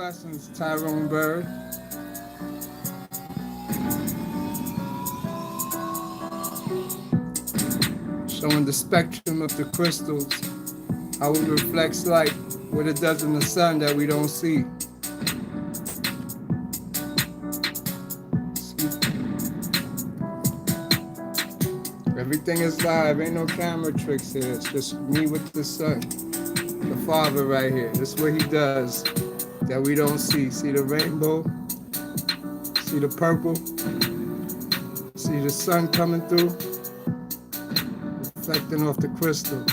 blessings, Tyrone Bird. Showing the spectrum of the crystals, how it reflects light, what it does in the sun that we don't see. Everything is live, ain't no camera tricks here. It's just me with the sun, the father right here. This is what he does that we don't see. See the rainbow? See the purple? See the sun coming through? Reflecting off the crystal.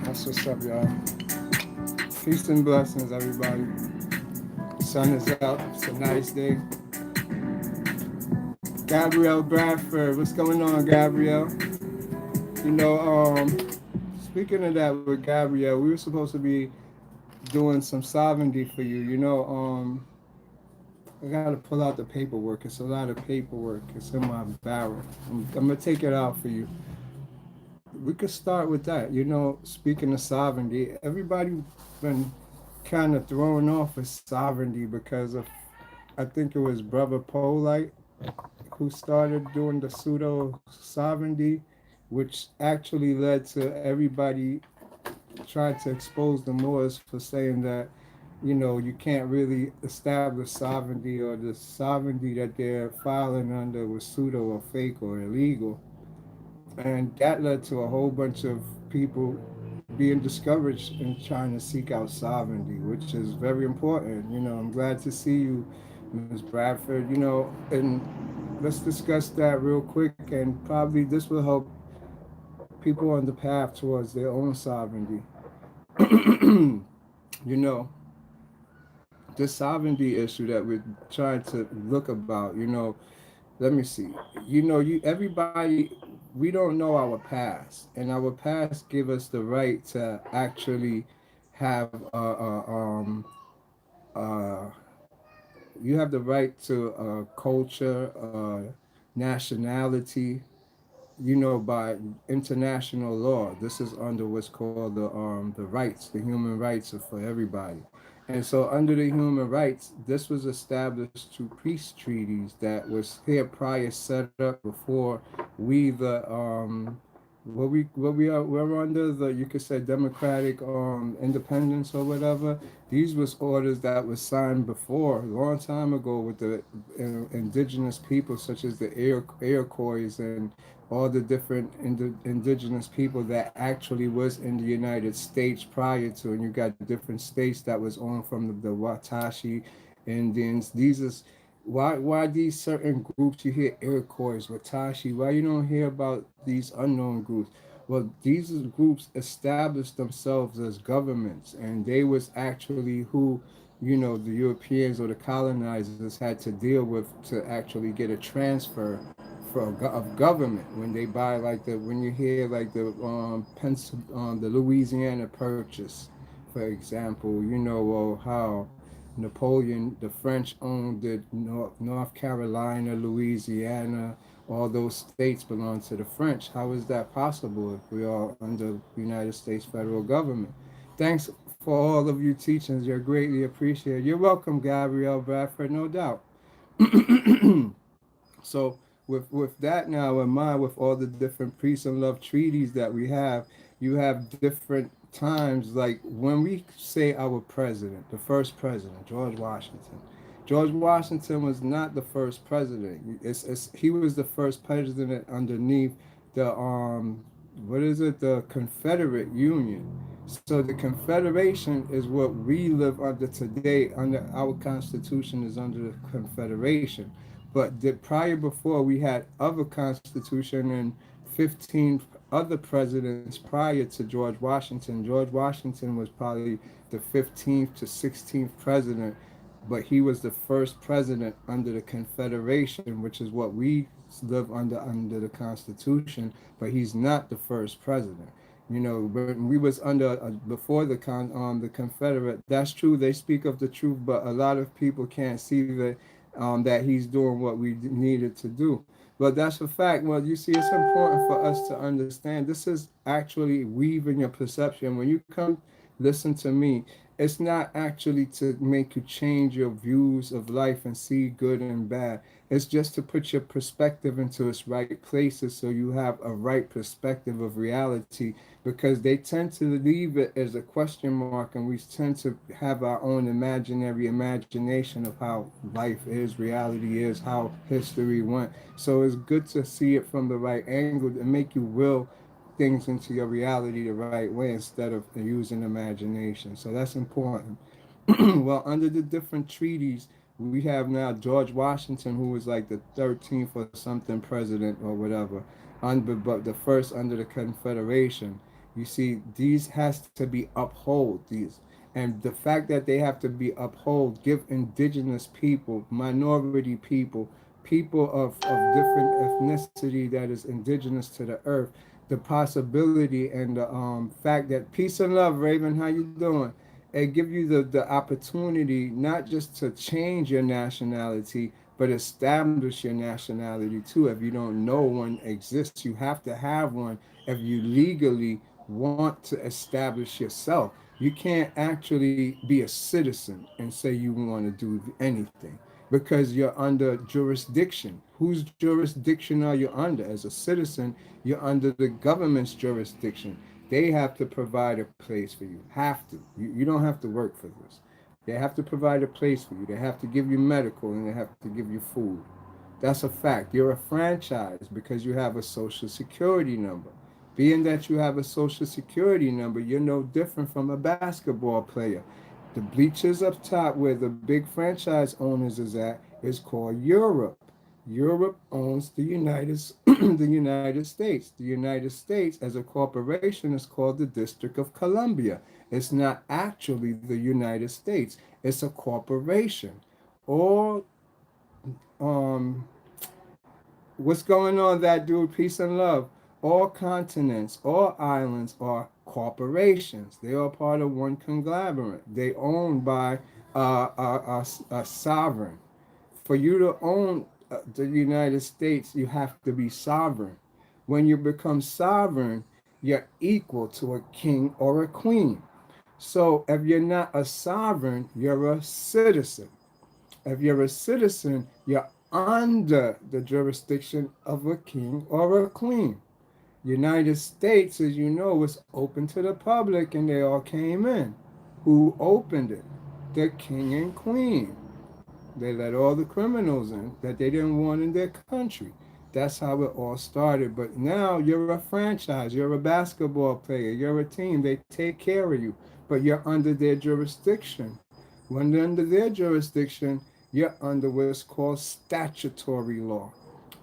That's what's up, y'all. Peace and blessings, everybody. The sun is up. It's a nice day. Gabrielle Bradford, what's going on, Gabrielle? You know, speaking of that with Gabrielle, we were supposed to be doing some sovereignty for you. I gotta pull out the paperwork. It's a lot of paperwork. It's in my barrel. I'm gonna take it out for you. We could start with that. Speaking of sovereignty, everybody been kind of thrown off of sovereignty because of, I think it was Brother Polite who started doing the pseudo sovereignty, which actually led to everybody trying to expose the Moors for saying that, you can't really establish sovereignty, or the sovereignty that they're filing under was pseudo or fake or illegal. And that led to a whole bunch of people being discouraged in trying to seek out sovereignty, which is very important. I'm glad to see you, Ms. Bradford. And let's discuss that real quick, and probably this will help people on the path towards their own sovereignty. you know, this sovereignty issue that we're trying to look about, let me see. Everybody, we don't know our past, and our past give us the right to actually have uh, you have the right to culture, nationality, by international law. This is under what's called the rights, the human rights for everybody. And so under the human rights, this was established through peace treaties that was here prior set up before we the what we are we're under the, you could say, democratic independence or whatever. These was orders that was signed before, a long time ago, with the indigenous people such as the Iroquois and all the different indigenous people that actually was in the United States prior to. And you got different states that was on from the Watashi Indians. These is why these certain groups, you hear Iroquois, Watashi, why you don't hear about these unknown groups? Well, these groups established themselves as governments, and they was actually who, the Europeans or the colonizers had to deal with to actually get a transfer of government. When they buy, like when you hear like the Louisiana Purchase, for example, how Napoleon, the French owned the North Carolina, Louisiana, all those states belong to the French. How is that possible if we are under United States federal government? Thanks for all of you teachings. You're greatly appreciated. You're welcome, Gabrielle Bradford, no doubt. So with that now in mind, with all the different peace and love treaties that we have, you have different times, like when we say our president, the first president, George Washington. George Washington was not the first president. He was the first president underneath the what is it? The Confederate Union. So the Confederation is what we live under today. Under our Constitution is under the Confederation, but prior before we had other Constitution and 15 other presidents prior to George Washington. George Washington was probably the 15th to 16th president, but he was the first president under the Confederation, which is what we live under the Constitution. But he's not the first president. You know, when we was under before the Confederate. That's true. They speak of the truth, but a lot of people can't see that he's doing what we needed to do. But that's a fact. Well, you see, it's important for us to understand. This is actually weaving your perception. When you come listen to me, it's not actually to make you change your views of life and see good and bad. It's just to put your perspective into its right places so you have a right perspective of reality, because they tend to leave it as a question mark, and we tend to have our own imaginary imagination of how life is, reality is, how history went. So it's good to see it from the right angle and make you will things into your reality the right way instead of using imagination. So that's important. Well, under the different treaties, we have now George Washington, who was like the 13th or something president or whatever, but the first under the Confederation. You see, these has to be upheld. These, and the fact that they have to be upheld give indigenous people, minority people, people of different ethnicity that is indigenous to the earth, the possibility and the fact that peace and love, Raven, how you doing? It give you the opportunity not just to change your nationality, but establish your nationality too. If you don't know one exists, you have to have one if you legally want to establish yourself. You can't actually be a citizen and say you want to do anything because you're under jurisdiction. Whose jurisdiction are you under? As a citizen, you're under the government's jurisdiction. They have to provide a place for you. Have to. You don't have to work for this. They have to provide a place for you. They have to give you medical and they have to give you food. That's a fact. You're a franchise because you have a social security number. Being that you have a social security number, you're no different from a basketball player. The bleachers up top where the big franchise owners is at is called Europe. Europe owns the United States. The United States as a corporation is called the District of Columbia. It's not actually the United States. It's a corporation. All um what's going on, that dude? Peace and love. All continents, all islands are corporations. They are part of one conglomerate. They owned by a sovereign. For you to own the United States, you have to be sovereign. When you become sovereign, you're equal to a king or a queen. So if you're not a sovereign, you're a citizen. If you're a citizen, you're under the jurisdiction of a king or a queen. United States, as you know, was open to the public and they all came in. Who opened it? The king and queen. They let all the criminals in that they didn't want in their country. That's how it all started. But now you're a franchise, you're a basketball player, you're a team. They take care of you, but you're under their jurisdiction. When they're under their jurisdiction, you're under what's called statutory law.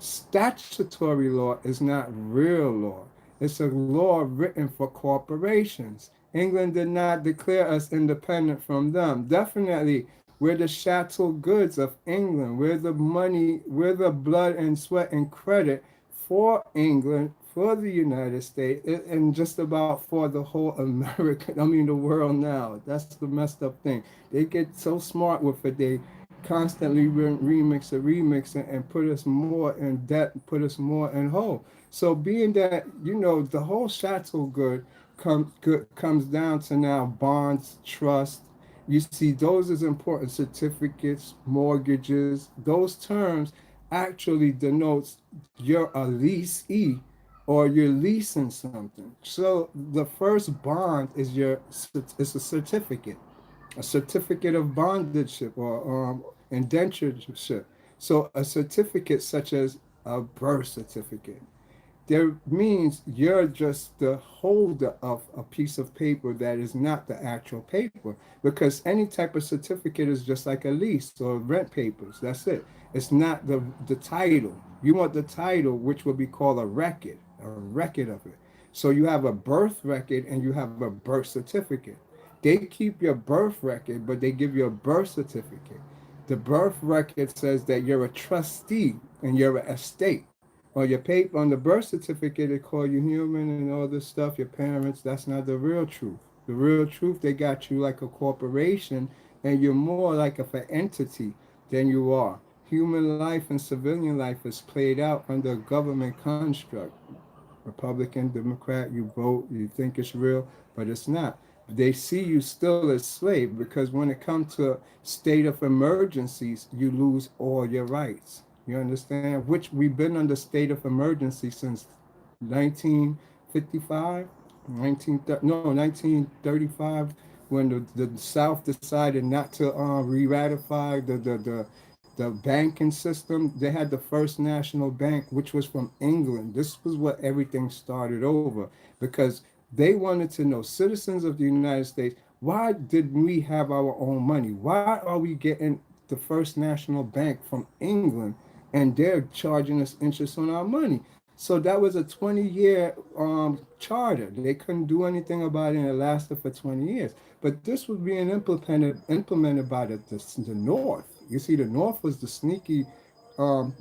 Statutory law is not real law. It's a law written for corporations. England did not declare us independent from them. Definitely, we're the chattel goods of England. We're the money, we're the blood and sweat and credit for England, for the United States, and just about for the whole America, I mean the world now. That's the messed up thing. They get so smart with it, they constantly remix and put us more in debt, put us more in hole. So being that, you know, the whole chattel comes down to now bonds, trust. You see, those is important. Certificates, mortgages, those terms actually denotes you're a leasee or you're leasing something. So the first bond is it's a certificate of bondage or indentureship. So a certificate such as a birth certificate, there means you're just the holder of a piece of paper that is not the actual paper, because any type of certificate is just like a lease or rent papers. That's it. It's not the title. You want the title, which will be called a record of it. So you have a birth record and you have a birth certificate. They keep your birth record, but they give you a birth certificate. The birth record says that you're a trustee and you're an estate. On your paper, on the birth certificate, they call you human and all this stuff, your parents. That's not the real truth. The real truth, they got you like a corporation, and you're more like of an entity than you are. Human life and civilian life is played out under a government construct. Republican, Democrat, you vote, you think it's real, but it's not. They see you still as slave, because when it comes to state of emergencies, you lose all your rights. You understand? Which we've been under state of emergency since 1955, 1935, when the South decided not to re-ratify the banking system. They had the first national bank, which was from England. This was what everything started over, because they wanted to know, citizens of the United States, why did we have our own money? Why are we getting the first national bank from England and they're charging us interest on our money? So that was a 20-year charter. They couldn't do anything about it, and it lasted for 20 years. But this was being implemented by the North. You see, the North was the sneaky. Um,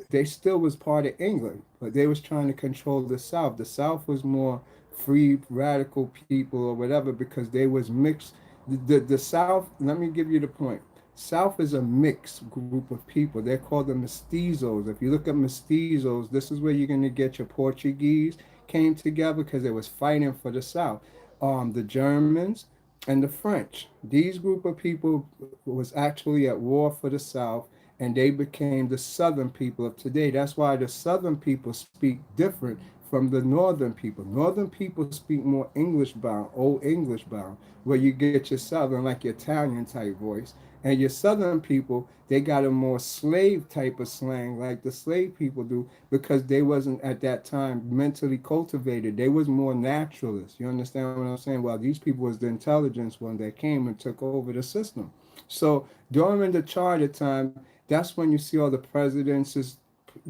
they still was part of England, but they was trying to control the South. The South was more free, radical people or whatever, because they was mixed. The South. Let me give you the point. South is a mixed group of people. They're called the mestizos. If you look at mestizos, this is where you're going to get your Portuguese came together because they was fighting for the South. The Germans and the French. These group of people was actually at war for the South, and they became the Southern people of today. That's why the Southern people speak different from the Northern people. Northern people speak more English bound, old English bound, where you get your Southern, like your Italian type voice. And your Southern people, they got a more slave type of slang like the slave people do, because they wasn't at that time mentally cultivated. They was more naturalists. You understand what I'm saying? Well, these people was the intelligence one that came and took over the system. So during the charter time, that's when you see all the presidents is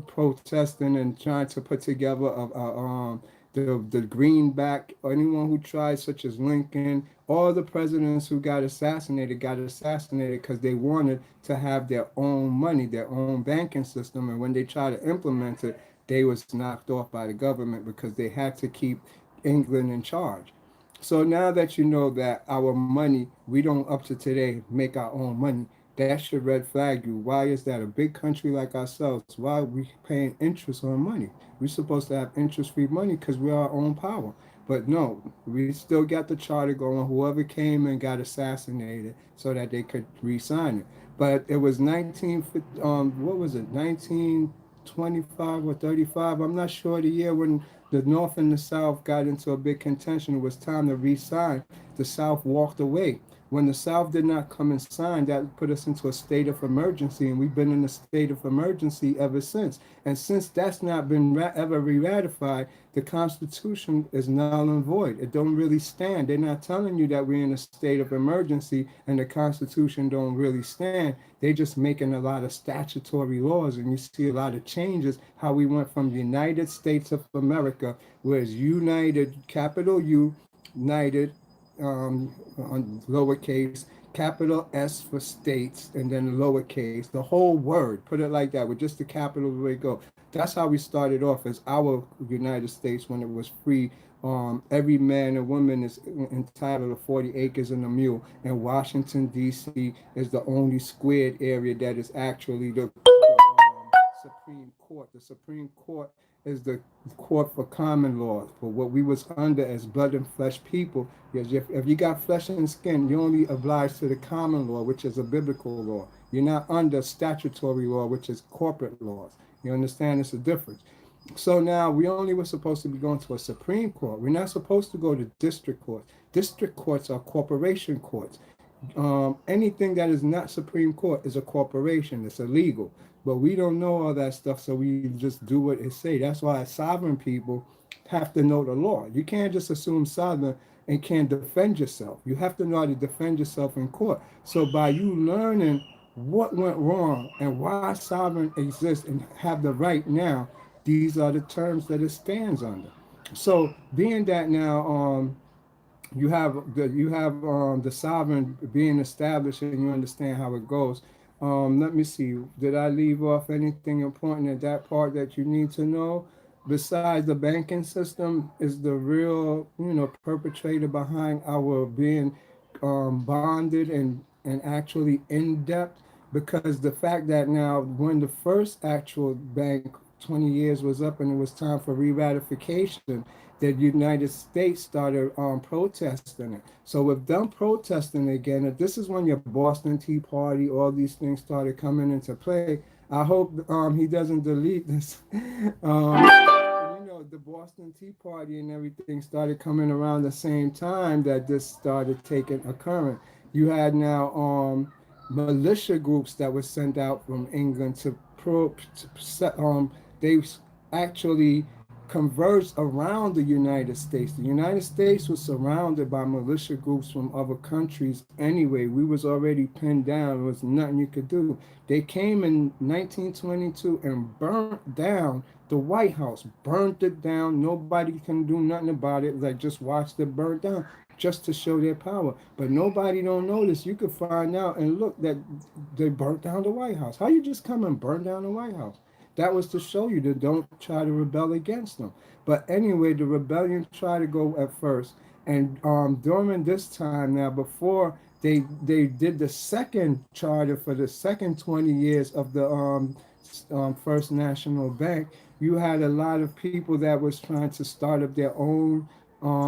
protesting and trying to put together the greenback. Anyone who tried, such as Lincoln, all the presidents who got assassinated because they wanted to have their own money, their own banking system, and when they tried to implement it, they was knocked off by the government because they had to keep England in charge. So now that you know that our money, we don't up to today make our own money, that should red flag you. Why is that? A big country like ourselves, why are we paying interest on money? We're supposed to have interest-free money because we're our own power. But no, we still got the charter going. Whoever came and got assassinated so that they could re-sign it. But it was what was it, 1925 or 35? I'm not sure the year, when the North and the South got into a big contention. It was time to re-sign. The South walked away. When the South did not come and sign, that put us into a state of emergency, and we've been in a state of emergency ever since. And since that's not been ever re-ratified, the Constitution is null and void. It don't really stand. They're not telling you that we're in a state of emergency and the Constitution don't really stand. They just making a lot of statutory laws, and you see a lot of changes, how we went from the United States of America, whereas United, capital U, United, on lowercase, capital S for states, and then lowercase, the whole word, put it like that, with just the capital where it go. That's how we started off as our United States when it was free. Every man and woman is entitled to 40 acres and a mule, and Washington, D.C. is the only squared area that is actually the Supreme Court. The Supreme Court is the court for common law, for what we was under as blood and flesh people. Because if you got flesh and skin, you're only obliged to the common law, which is a biblical law. You're not under statutory law, which is corporate laws. You understand? It's a difference. So now we only were supposed to be going to a Supreme Court. We're not supposed to go to district courts. District courts are corporation courts. anything that is not Supreme Court is a corporation. It's illegal. But we don't know all that stuff, so we just do what it say. That's why sovereign people have to know the law. You can't just assume sovereign and can't defend yourself. You have to know how to defend yourself in court. So by you learning what went wrong and why sovereign exists and have the right now, these are the terms that it stands under. So being that now, you have the sovereign being established and you understand how it goes. Let me see. Did I leave off anything important at that part that you need to know? Besides the banking system is the real, perpetrator behind our being bonded and actually in debt, because the fact that now when the first actual bank 20 years was up and it was time for re-ratification, the United States started protesting it. So with them protesting again, if this is when your Boston Tea Party, all these things started coming into play. I hope he doesn't delete this. The Boston Tea Party and everything started coming around the same time that this started taking occurring. You had now militia groups that were sent out from England they actually converged around the United States. The United States was surrounded by militia groups from other countries anyway. We was already pinned down. There was nothing you could do. They came in 1922 and burnt down the White House, burnt it down. Nobody can do nothing about it. Like just watched it burn down just to show their power. But nobody don't notice. You could find out and look that they burnt down the White House. How you just come and burn down the White House? That was to show you to don't try to rebel against them. But anyway, the rebellion tried to go at first, and during this time now, before they did the second charter for the second 20 years of the First National Bank, you had a lot of people that was trying to start up their own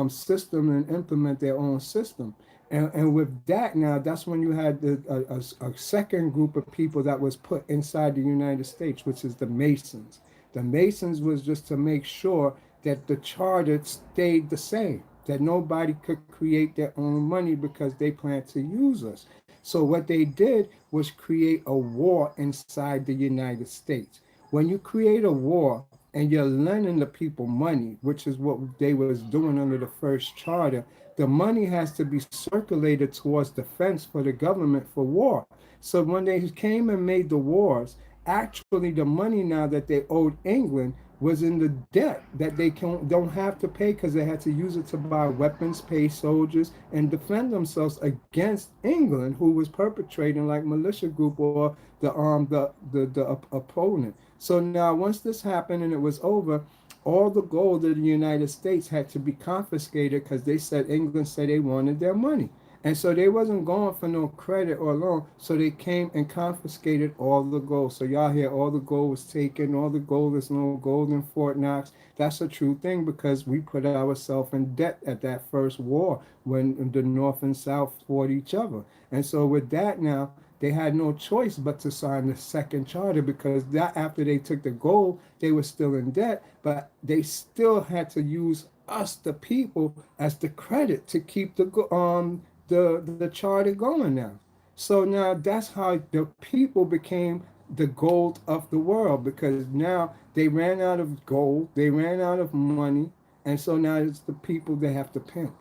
system and implement their own system. And with that now, that's when you had a second group of people that was put inside the United States, which is the Masons. The Masons was just to make sure that the charter stayed the same, that nobody could create their own money because they planned to use us. So what they did was create a war inside the United States. When you create a war and you're lending the people money, which is what they was doing under the first charter, the money has to be circulated towards defense for the government for war. So when they came and made the wars, actually the money now that they owed England was in the debt that they don't have to pay because they had to use it to buy weapons, pay soldiers, and defend themselves against England, who was perpetrating like militia group or the opponent. So now once this happened and it was over, all the gold of the United States had to be confiscated because they said England said they wanted their money. And so they wasn't going for no credit or loan. So they came and confiscated all the gold. So y'all hear all the gold was taken, all the gold, there's no gold in Fort Knox. That's a true thing because we put ourselves in debt at that first war when the North and South fought each other. And so with that now, they had no choice but to sign the second charter because that after they took the gold, they were still in debt, but they still had to use us, the people, as the credit to keep the charter going now. So now that's how the people became the gold of the world because now they ran out of gold, they ran out of money, and so now it's the people they have to pimp.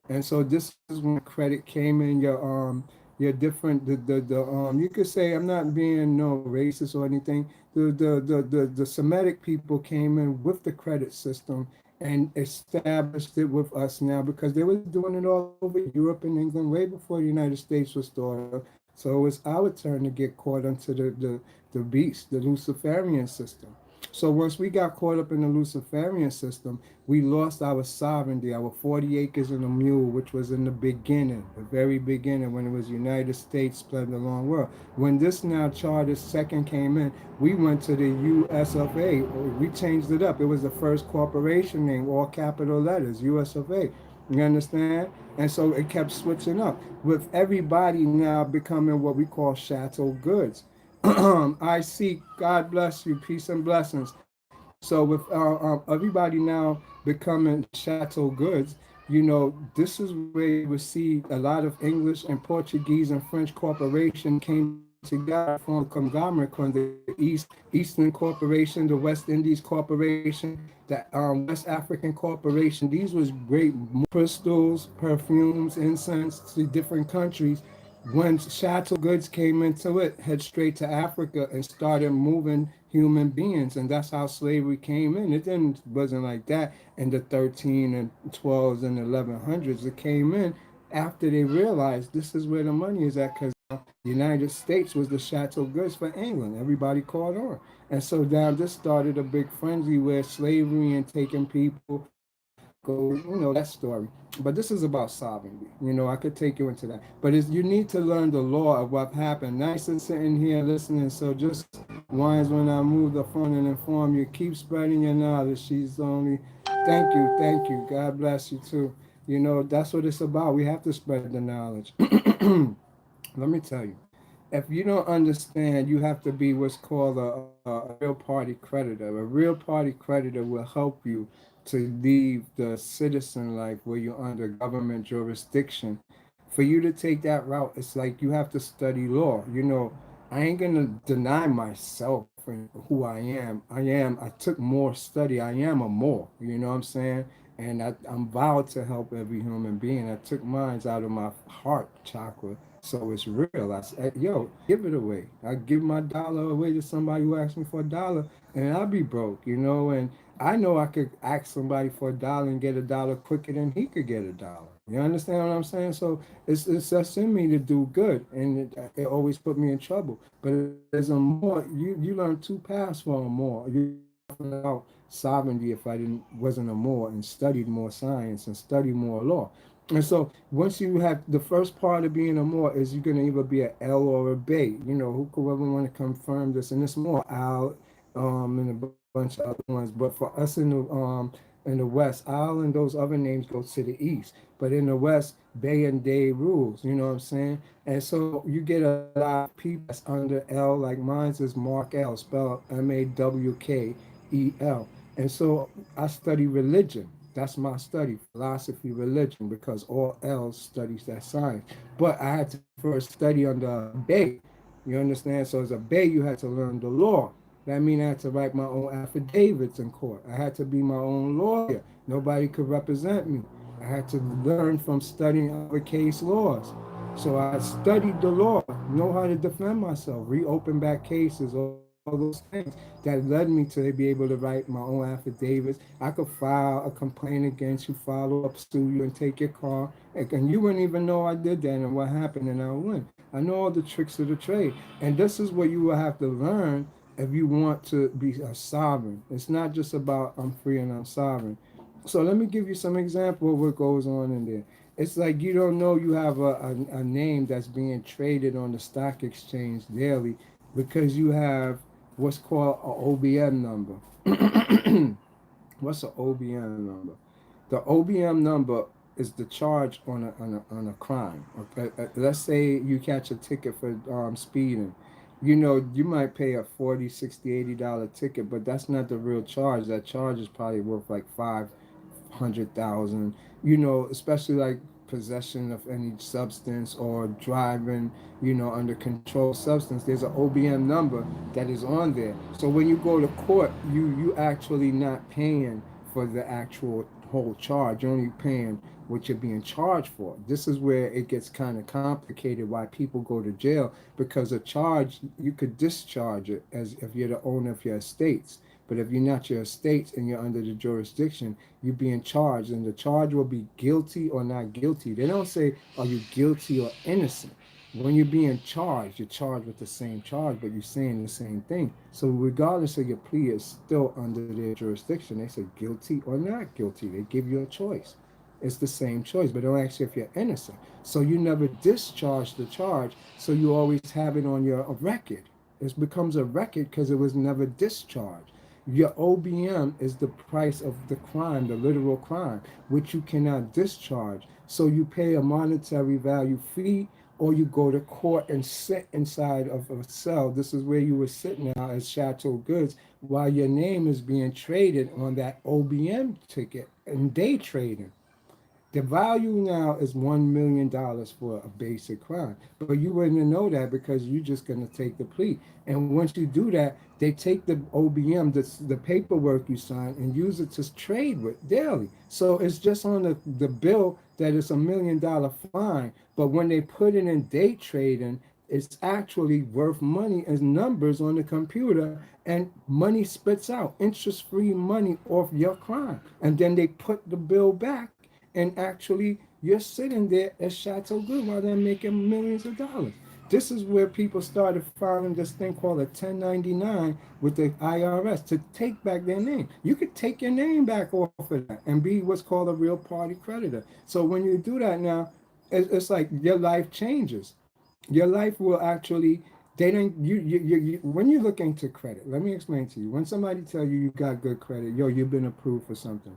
And so this is when credit came in your different you could say I'm not being no racist or anything. The Semitic people came in with the credit system and established it with us now because they were doing it all over Europe and England way before the United States was thought of. So it was our turn to get caught into the beast, the Luciferian system. So once we got caught up in the Luciferian system, we lost our sovereignty, our 40 acres and a mule, which was in the beginning, the very beginning, when it was United States spread the long world. When this now charter second came in, we went to the US of A. We changed it up. It was the first corporation name, all capital letters, US of A. You understand? And so it kept switching up with everybody now becoming what we call chattel goods. I seek, God bless you, peace and blessings. So with everybody now becoming chattel goods, this is where you would see a lot of English and Portuguese and French corporation came together to form a conglomerate called the Eastern Corporation, the West Indies Corporation, the West African Corporation. These was great crystals, perfumes, incense to different countries. When Chateau Goods came into it, head straight to Africa and started moving human beings, and that's how slavery came in. It didn't wasn't like that in the 13 and 12s and 1100s. It came in after they realized this is where the money is at, because the United States was the Chateau Goods for England. Everybody caught on, and so now this started a big frenzy where slavery and taking people goes, that story. But this is about sovereignty. I could take you into that. But you need to learn the law of what happened. Nice and sitting here listening. So just wines when I move the phone and inform you. Keep spreading your knowledge. She's only. Thank you. Thank you. God bless you too. That's what it's about. We have to spread the knowledge. Let me tell you, if you don't understand, you have to be what's called a real party creditor. A real party creditor will help you to leave the citizen life where you're under government jurisdiction. For you to take that route, it's like you have to study law. I ain't gonna deny myself and who I am. I took more study. I am a more. You know what I'm saying? And I'm vowed to help every human being. I took mines out of my heart chakra, so it's real. I said, yo, give it away. I give my dollar away to somebody who asks me for a dollar, and I'll be broke, And I know I could ask somebody for a dollar and get a dollar quicker than he could get a dollar. You understand what I'm saying? So it's just in me to do good, and it always put me in trouble. But there's a more. You learn two paths for a more. You about sovereignty if I didn't wasn't a more and studied more science and studied more law. And so once you have the first part of being a more is you're gonna either be a L or a Bay. Whoever want to confirm this, and it's more Al, and a bunch of other ones. But for us in the West, Al and those other names go to the East. But in the West, Bay and Day rules. You know what I'm saying? And so you get a lot of people that's under L, like mine's is Mark L, spelled MAWKEL. And so I study religion. That's my study, philosophy, religion, because all else studies that science. But I had to first study under a Bay. You understand? So as a Bay, you had to learn the law. That means I had to write my own affidavits in court. I had to be my own lawyer. Nobody could represent me. I had to learn from studying other case laws. So I studied the law, know how to defend myself, reopen back cases, all those things that led me to be able to write my own affidavits. I could file a complaint against you, follow up, sue you, and take your car. And you wouldn't even know I did that and what happened, and I win. I know all the tricks of the trade. And this is what you will have to learn if you want to be a sovereign. It's not just about I'm free and I'm sovereign. So let me give you some example of what goes on in there. It's like you don't know you have a name that's being traded on the stock exchange daily because you have what's called an OBM number. What's an OBM number? The OBM number is the charge on a crime. Okay? Let's say you catch a ticket for speeding. You might pay a 40, 60, $80 ticket, but that's not the real charge. That charge is probably worth like 500,000. Especially like possession of any substance or driving, under controlled substance. There's an OBM number that is on there. So when you go to court, you actually not paying for the actual whole charge. You're only paying what you're being charged for. This is where it gets kind of complicated why people go to jail, because a charge you could discharge it as if you're the owner of your estates. But if you're not your estates and you're under the jurisdiction, you're being charged, and the charge will be guilty or not guilty. They don't say, are you guilty or innocent? When you're being charged, you're charged with the same charge, but you're saying the same thing. So regardless of your plea, it's still under their jurisdiction. They say guilty or not guilty. They give you a choice. It's the same choice, but they don't ask you if you're innocent. So you never discharge the charge, so you always have it on your record. It becomes a record because it was never discharged. Your OBM is the price of the crime, the literal crime, which you cannot discharge. So you pay a monetary value fee, or you go to court and sit inside of a cell. This is where you would sit now as Chateau Goods while your name is being traded on that OBM ticket and day trading. The value now is $1 million for a basic crime, but you wouldn't know that because you're just gonna take the plea. And once you do that, they take the OBM, the paperwork you sign, and use it to trade with daily. So it's just on the bill that it's $1 million fine, but when they put it in day trading, it's actually worth money as numbers on the computer, and money spits out interest-free money off your crime, and then they put the bill back, and actually you're sitting there as Chateau Good while they're making millions of dollars. This is where people started filing this thing called a 1099 with the IRS to take back their name. You could take your name back off of that and be what's called a real party creditor. So when you do that now, it's like your life changes. Your life will actually, they don't, when you look into credit, let me explain to you. When somebody tell you you got good credit, yo, you've been approved for something,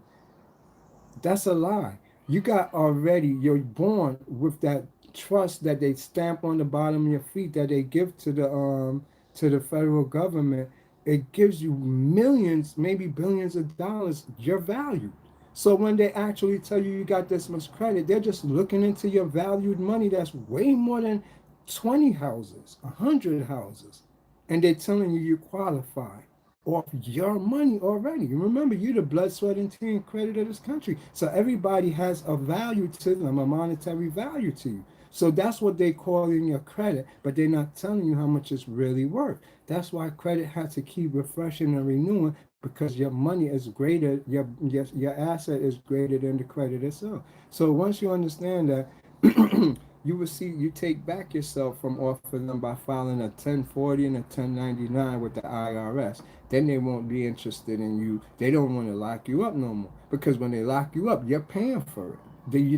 that's a lie. You got already, you're born with that trust that they stamp on the bottom of your feet that they give to the federal government. It gives you millions, maybe billions of dollars, your value. So when they actually tell you you got this much credit, they're just looking into your valued money that's way more than 20 houses, 100 houses, and they're telling you you qualify off your money already. You remember, you're the blood, sweat, and tear and credit of this country. So everybody has a value to them, a monetary value to you. So that's what they call in your credit, but they're not telling you how much it's really worth. That's why credit has to keep refreshing and renewing, because your money is greater, your asset is greater than the credit itself. So once you understand that, you will see you take back yourself from off of them by filing a 1040 and a 1099 with the IRS. Then they won't be interested in you. They don't want to lock you up no more, because when they lock you up, you're paying for it.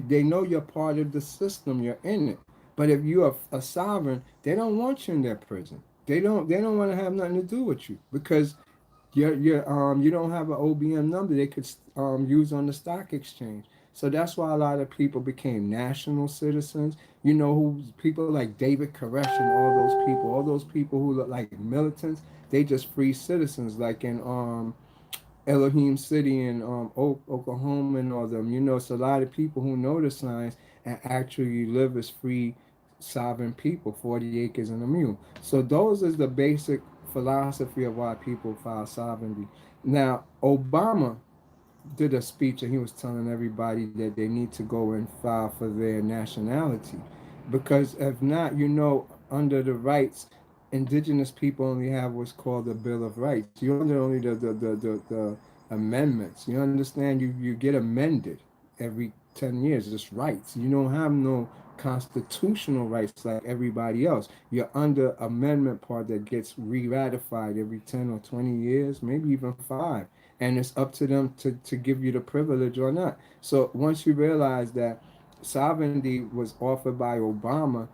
They know you're part of the system. You're in it. But if you're a sovereign, they don't want you in their prison. They don't want to have nothing to do with you, because you don't have an OBM number they could use on the stock exchange. So that's why a lot of people became national citizens. You know, who people like David Koresh and all those people who look like militants, they just free citizens, like in Elohim City and Oklahoma and all them. You know, it's a lot of people who know the signs and actually live as free, sovereign people, 40 acres and a mule. So those is the basic philosophy of why people file sovereignty. Now, Obama did a speech and he was telling everybody that they need to go and file for their nationality, because if not, you know, under the rights, indigenous people only have what's called the Bill of Rights. You under only the amendments. You understand? You get amended every 10 years. It's rights. You don't have no constitutional rights like everybody else. You're under amendment part that gets re-ratified every 10 or 20 years, maybe even 5. And it's up to them to give you the privilege or not. So once you realize that sovereignty was offered by Obama,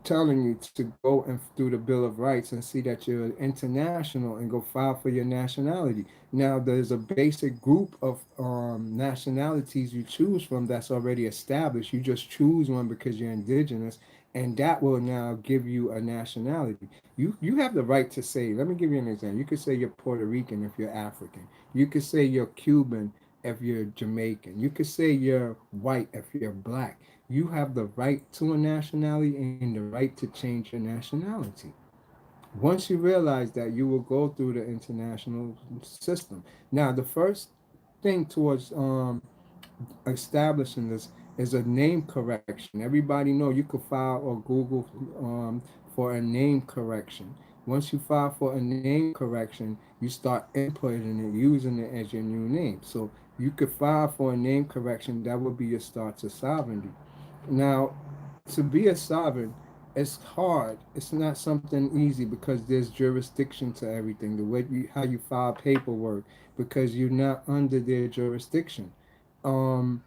telling you to go and through the Bill of Rights and see that you're international and go file for your nationality. Now, there's a basic group of nationalities you choose from that's already established. You just choose one because you're indigenous, and that will now give you a nationality. You have the right to say, let me give you an example. You could say you're Puerto Rican if you're African. You could say you're Cuban if you're Jamaican. You could say you're white if you're black. You have the right to a nationality and the right to change your nationality. Once you realize that, you will go through the international system. Now, the first thing towards establishing this is a name correction. Everybody know you could file or Google for a name correction. Once you file for a name correction, you start inputting it, using it as your new name. So you could file for a name correction. That would be your start to sovereignty. Now, to be a sovereign, it's hard. It's not something easy, because there's jurisdiction to everything. The way how you file paperwork, because you're not under their jurisdiction. Um,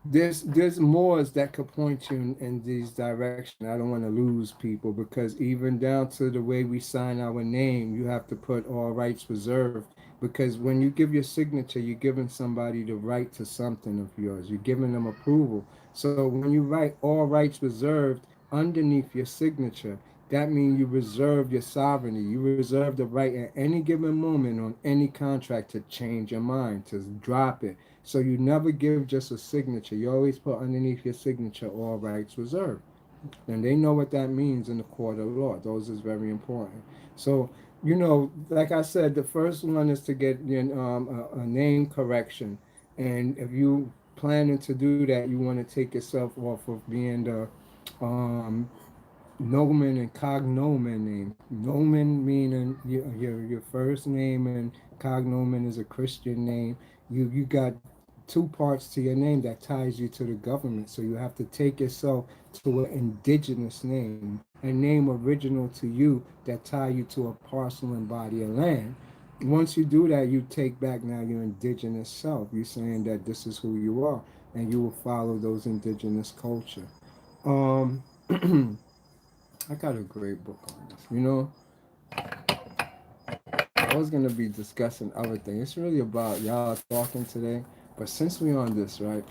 there's more that could point you in these direction. I don't want to lose people, because even down to the way we sign our name, you have to put all rights reserved, because when you give your signature, you're giving somebody the right to something of yours. You're giving them approval. So when you write all rights reserved underneath your signature, that means you reserve your sovereignty. You reserve the right at any given moment on any contract to change your mind, to drop it, So you never give just a signature. You always put underneath your signature all rights reserved. And they know what that means in the court of law. Those is very important. So, like I said, the first one is to get a name correction. And if you planning to do that, you want to take yourself off of being the um, nomen and cognomen name. Nomen meaning your first name, and cognomen is a Christian name. You got two parts to your name that ties you to the government. So you have to take yourself to an indigenous name, a name original to you that tie you to a parcel and body of land. Once you do that, you take back now your indigenous self. You're saying that this is who you are, and you will follow those indigenous culture. Um, I got a great book on this. I was gonna be discussing other things. It's really about y'all talking today, but since we on this, right?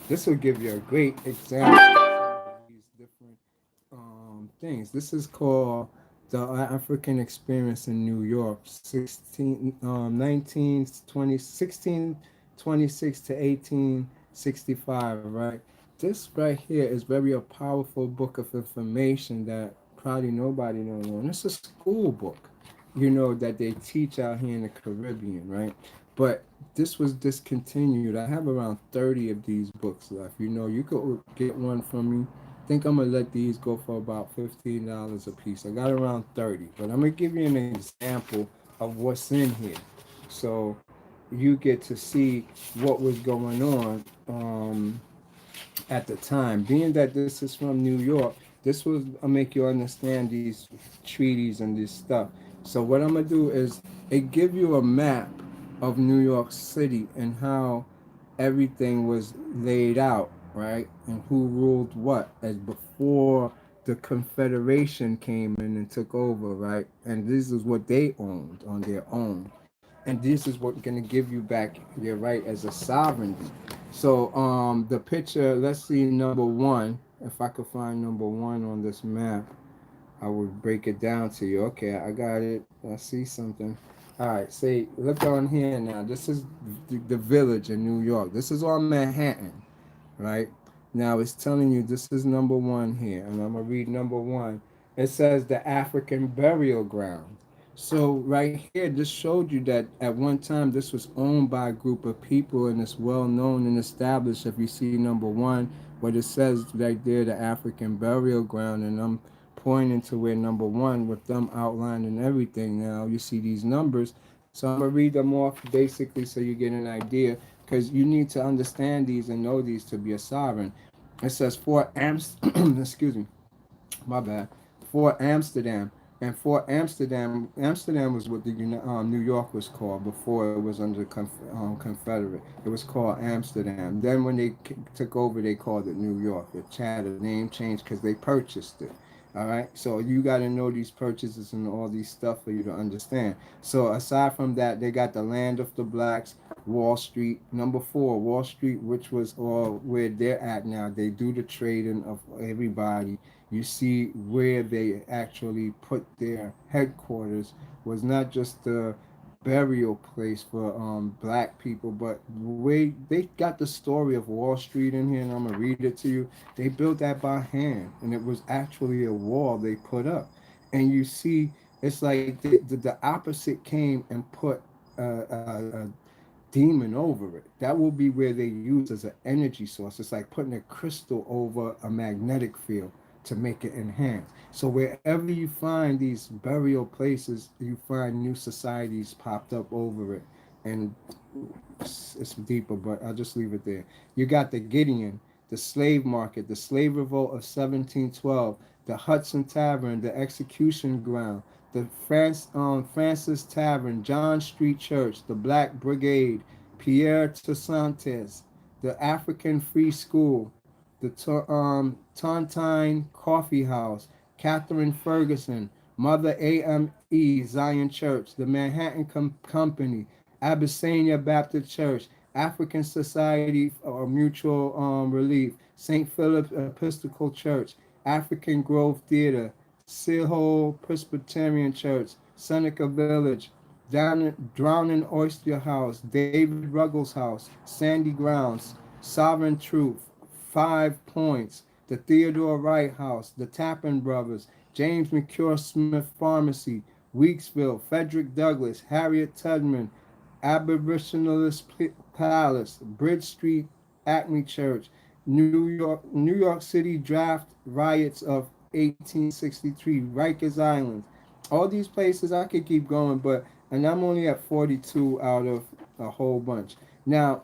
This will give you a great example of some of these different things. This is called the African Experience in New York, 1626 to 1865, right? This right here is very a powerful book of information that probably nobody don't know. And it's a school book, that they teach out here in the Caribbean, right? But this was discontinued. I have around 30 of these books left. You could get one from me. I think I'm gonna let these go for about $15 a piece. I got around 30, but I'm gonna give you an example of what's in here, so you get to see what was going on at the time. Being that this is from New York, this will make you understand these treaties and this stuff. So what I'm gonna do is it give you a map of New York City and how everything was laid out, right? And who ruled what as before the Confederation came in and took over, right? And this is what they owned on their own. And this is what going to give you back your right as a sovereignty. So the picture, let's see number one. If I could find number one on this map, I would break it down to you. Okay, I got it. I see something. All right, say, look on here now. This is the village in New York. This is on Manhattan, right? Now it's telling you this is number one here, and I'm gonna read number one. It says the African burial ground. So right here, this showed you that at one time this was owned by a group of people, and it's well known and established. If you see number one, what it says right there, the African burial ground, and I'm pointing to where number one with them outlining everything. Now you see these numbers, so I'm gonna read them off basically so you get an idea, because you need to understand these and know these to be a sovereign. It says Fort excuse me, my bad, Fort Amsterdam. And Fort Amsterdam, Amsterdam was what the New York was called before it was under Confederate. It was called Amsterdam. Then when they took over, they called it New York. It had a name change because they purchased it. All right, so you got to know these purchases and all these stuff for you to understand. So aside from that, they got the land of the blacks, Wall Street. Number four, Wall Street, which was all where they're at now. They do the trading of everybody. You see where they actually put their headquarters was not just the burial place for black people, but they got the story of Wall Street in here, and I'm gonna read it to you. They built that by hand, and it was actually a wall they put up, and you see it's like the opposite came and put a demon over it. That will be where they use as an energy source. It's like putting a crystal over a magnetic field to make it enhance. So wherever you find these burial places, you find new societies popped up over it. And it's deeper, but I'll just leave it there. You got the Gideon, the slave market, the slave revolt of 1712, the Hudson Tavern, the execution ground, the Francis Tavern, John Street Church, the Black Brigade, Pierre Toussaint's, the African Free School, the Tontine Coffee House, Catherine Ferguson, Mother AME Zion Church, the Manhattan Company, Abyssinia Baptist Church, African Society or Mutual Relief, St. Philip's Episcopal Church, African Grove Theater, Seal Presbyterian Church, Seneca Village, Drowning Oyster House, David Ruggles House, Sandy Grounds, Sovereign Truth, 5 Points, the Theodore Wright House, the Tappan Brothers, James McCure Smith Pharmacy, Weeksville, Frederick Douglass, Harriet Tubman, Abolitionist Palace, Bridge Street, Acme Church, New York City draft riots of 1863, Rikers Island. All these places I could keep going, but and I'm only at 42 out of a whole bunch. Now,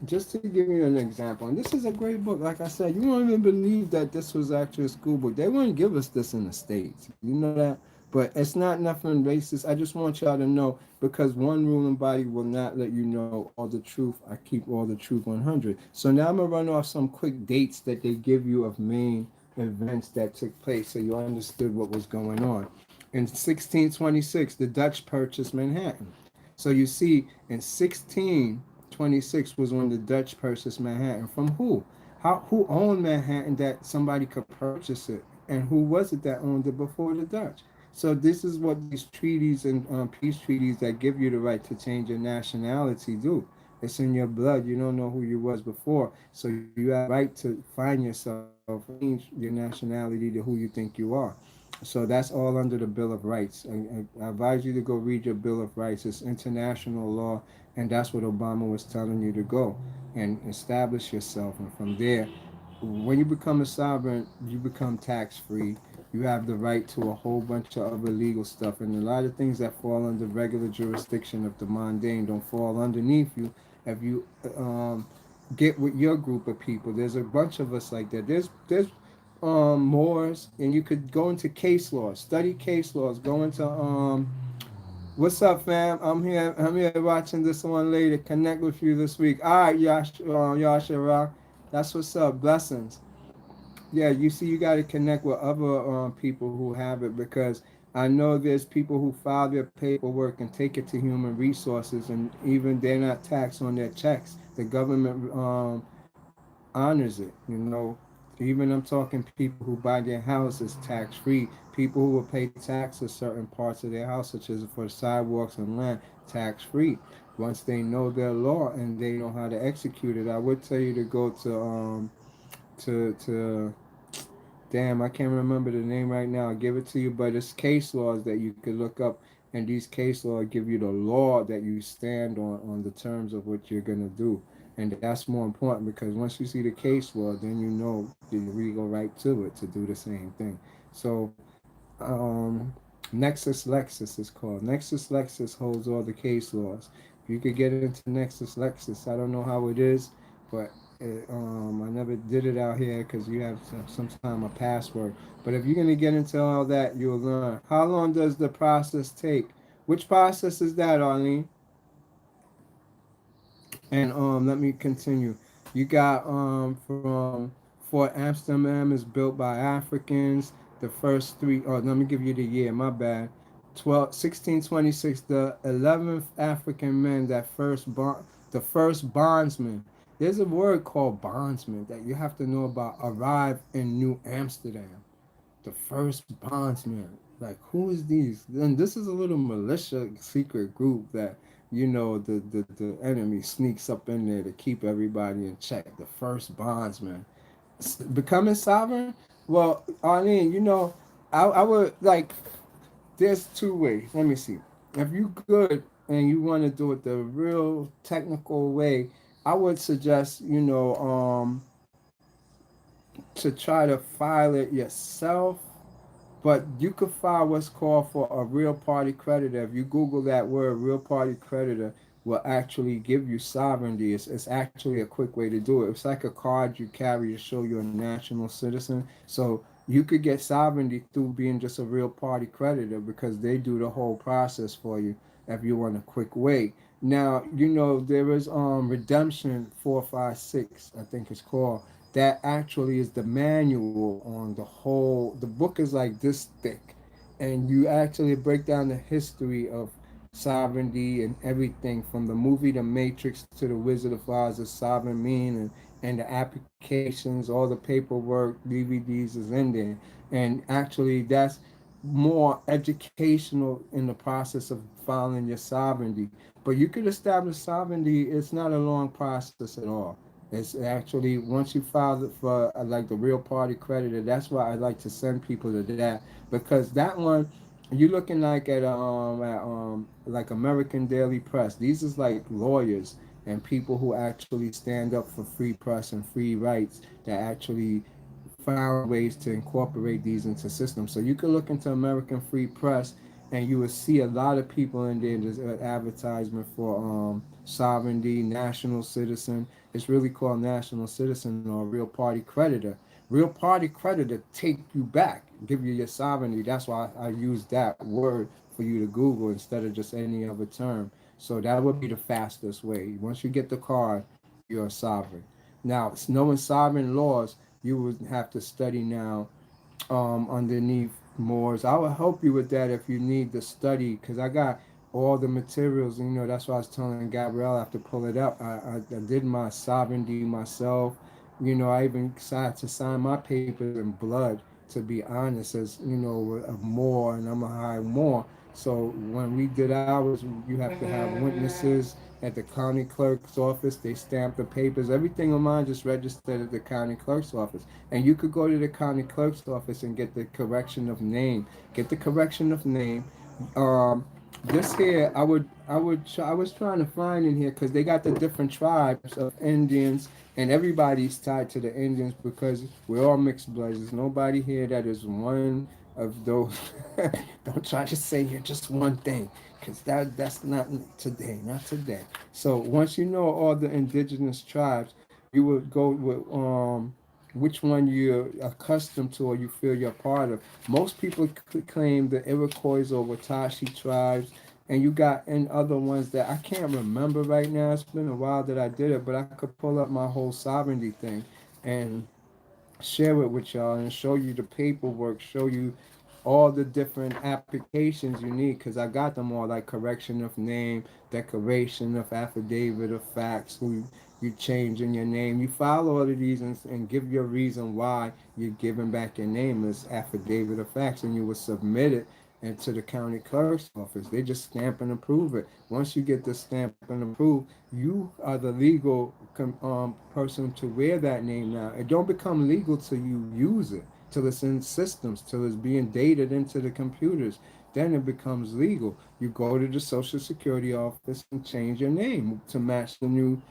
just to give you an example, and this is a great book. Like I said, you won't even believe that this was actually a school book. They wouldn't give us this in the States. You know that? But it's not nothing racist. I just want y'all to know because one ruling body will not let you know all the truth. I keep all the truth 100. So now I'm going to run off some quick dates that they give you of main events that took place so you understood what was going on. In 1626, the Dutch purchased Manhattan. So you see, in 1626 was when the Dutch purchased Manhattan. From who? Who owned Manhattan that somebody could purchase it? And who was it that owned it before the Dutch? So this is what these treaties and peace treaties that give you the right to change your nationality do. It's in your blood. You don't know who you was before, so you have the right to find yourself, change your nationality to who you think you are. So that's all under the Bill of Rights. I advise you to go read your Bill of Rights. It's international law, and that's what Obama was telling you to go and establish yourself. And from there, when you become a sovereign, you become tax free. You have the right to a whole bunch of other legal stuff, and a lot of things that fall under regular jurisdiction of the mundane don't fall underneath you. If you get with your group of people, there's a bunch of us like that. There's Moors, and you could go into case laws, study case laws, go into what's up, fam? I'm here watching this one later. Connect with you this week. All right, Yashara. That's what's up. Blessings. Yeah, you see, you got to connect with other people who have it because I know there's people who file their paperwork and take it to human resources, and even they're not taxed on their checks. The government honors it. You know, even I'm talking people who buy their houses tax free, people who will pay taxes certain parts of their house, such as for sidewalks and land, tax free. Once they know their law and they know how to execute it, I would tell you to go to damn, I can't remember the name right now. I'll give it to you, but it's case laws that you could look up, and these case laws give you the law that you stand on the terms of what you're gonna do, and that's more important because once you see the case law, then you know the legal right to it to do the same thing. So um, Nexus Lexus is called. Nexus Lexus holds all the case laws. You could get into Nexus Lexus. I don't know how it is, but I never did it out here because you have sometimes a password. But if you're gonna get into all that, you'll learn. How long does the process take? Which process is that, Arlene? And let me continue. You got from Fort Amsterdam is built by Africans. The first three. Oh, let me give you the year. My bad. 1626. The 11th African men that the first bondsman. There's a word called bondsman that you have to know about. Arrived in New Amsterdam, the first bondsman. Like, who is these? And this is a little militia secret group that, you know, the enemy sneaks up in there to keep everybody in check. The first bondsman. Becoming sovereign? Well, Arlene, you know, I would like, there's two ways. Let me see. If you good and you want to do it the real technical way, I would suggest, to try to file it yourself, but you could file what's called for a real party creditor. If you Google that word, real party creditor will actually give you sovereignty. It's actually a quick way to do it. It's like a card you carry to show you're a national citizen. So you could get sovereignty through being just a real party creditor because they do the whole process for you if you want a quick way. Now, you know, there is Redemption 456, I think it's called, that actually is the manual on the whole. The book is like this thick, and you actually break down the history of sovereignty and everything from the movie The Matrix to the Wizard of Oz, the sovereign mean, and the applications, all the paperwork, DVDs is in there. And actually, that's more educational in the process of filing your sovereignty. But you could establish sovereignty. It's not a long process at all. It's actually once you file it for like the real party creditor. That's why I like to send people to that, because that one you're looking like at like American Daily Press. These is like lawyers and people who actually stand up for free press and free rights that actually found ways to incorporate these into systems. So you could look into American Free Press, and you will see a lot of people in there. There's an advertisement for sovereignty, national citizen. It's really called national citizen or real party creditor. Real party creditor take you back, give you your sovereignty. That's why I use that word for you to Google instead of just any other term. So that would be the fastest way. Once you get the card, you're a sovereign. Now, knowing sovereign laws, you would have to study now underneath Moore's. I will help you with that if you need the study, because I got all the materials. You know, that's why I was telling Gabrielle I have to pull it up. I did my sovereignty myself. You know, I even decided to sign my papers in blood, to be honest, as, you know, a Moore, and I'm a high Moore. So when we did ours, you have to have witnesses at the county clerk's office. They stamp the papers. Everything of mine just registered at the county clerk's office. And you could go to the county clerk's office and get the correction of name. Get the correction of name. Um, this here, I was trying to find in here because they got the different tribes of Indians, and everybody's tied to the Indians because we're all mixed bloods. There's nobody here that is one of those. Don't try to say you're just one thing, because that's not today, not today. So once you know all the indigenous tribes, you would go with which one you're accustomed to or you feel you're part of. Most people claim the Iroquois or Watashi tribes, and you got in other ones that I can't remember right now. It's been a while that I did it, but I could pull up my whole sovereignty thing and share it with y'all and show you the paperwork, show you all the different applications you need, because I got them all, like correction of name, declaration of affidavit of facts, who you change in your name. You file all of these and give your reason why you're giving back your name as affidavit of facts, and you will submit it into the county clerk's office. They just stamp and approve it. Once you get the stamp and approve, you are the legal person to wear that name now. It don't become legal till you use it, till it's in systems, till it's being dated into the computers. Then it becomes legal. You go to the Social Security office and change your name to match the new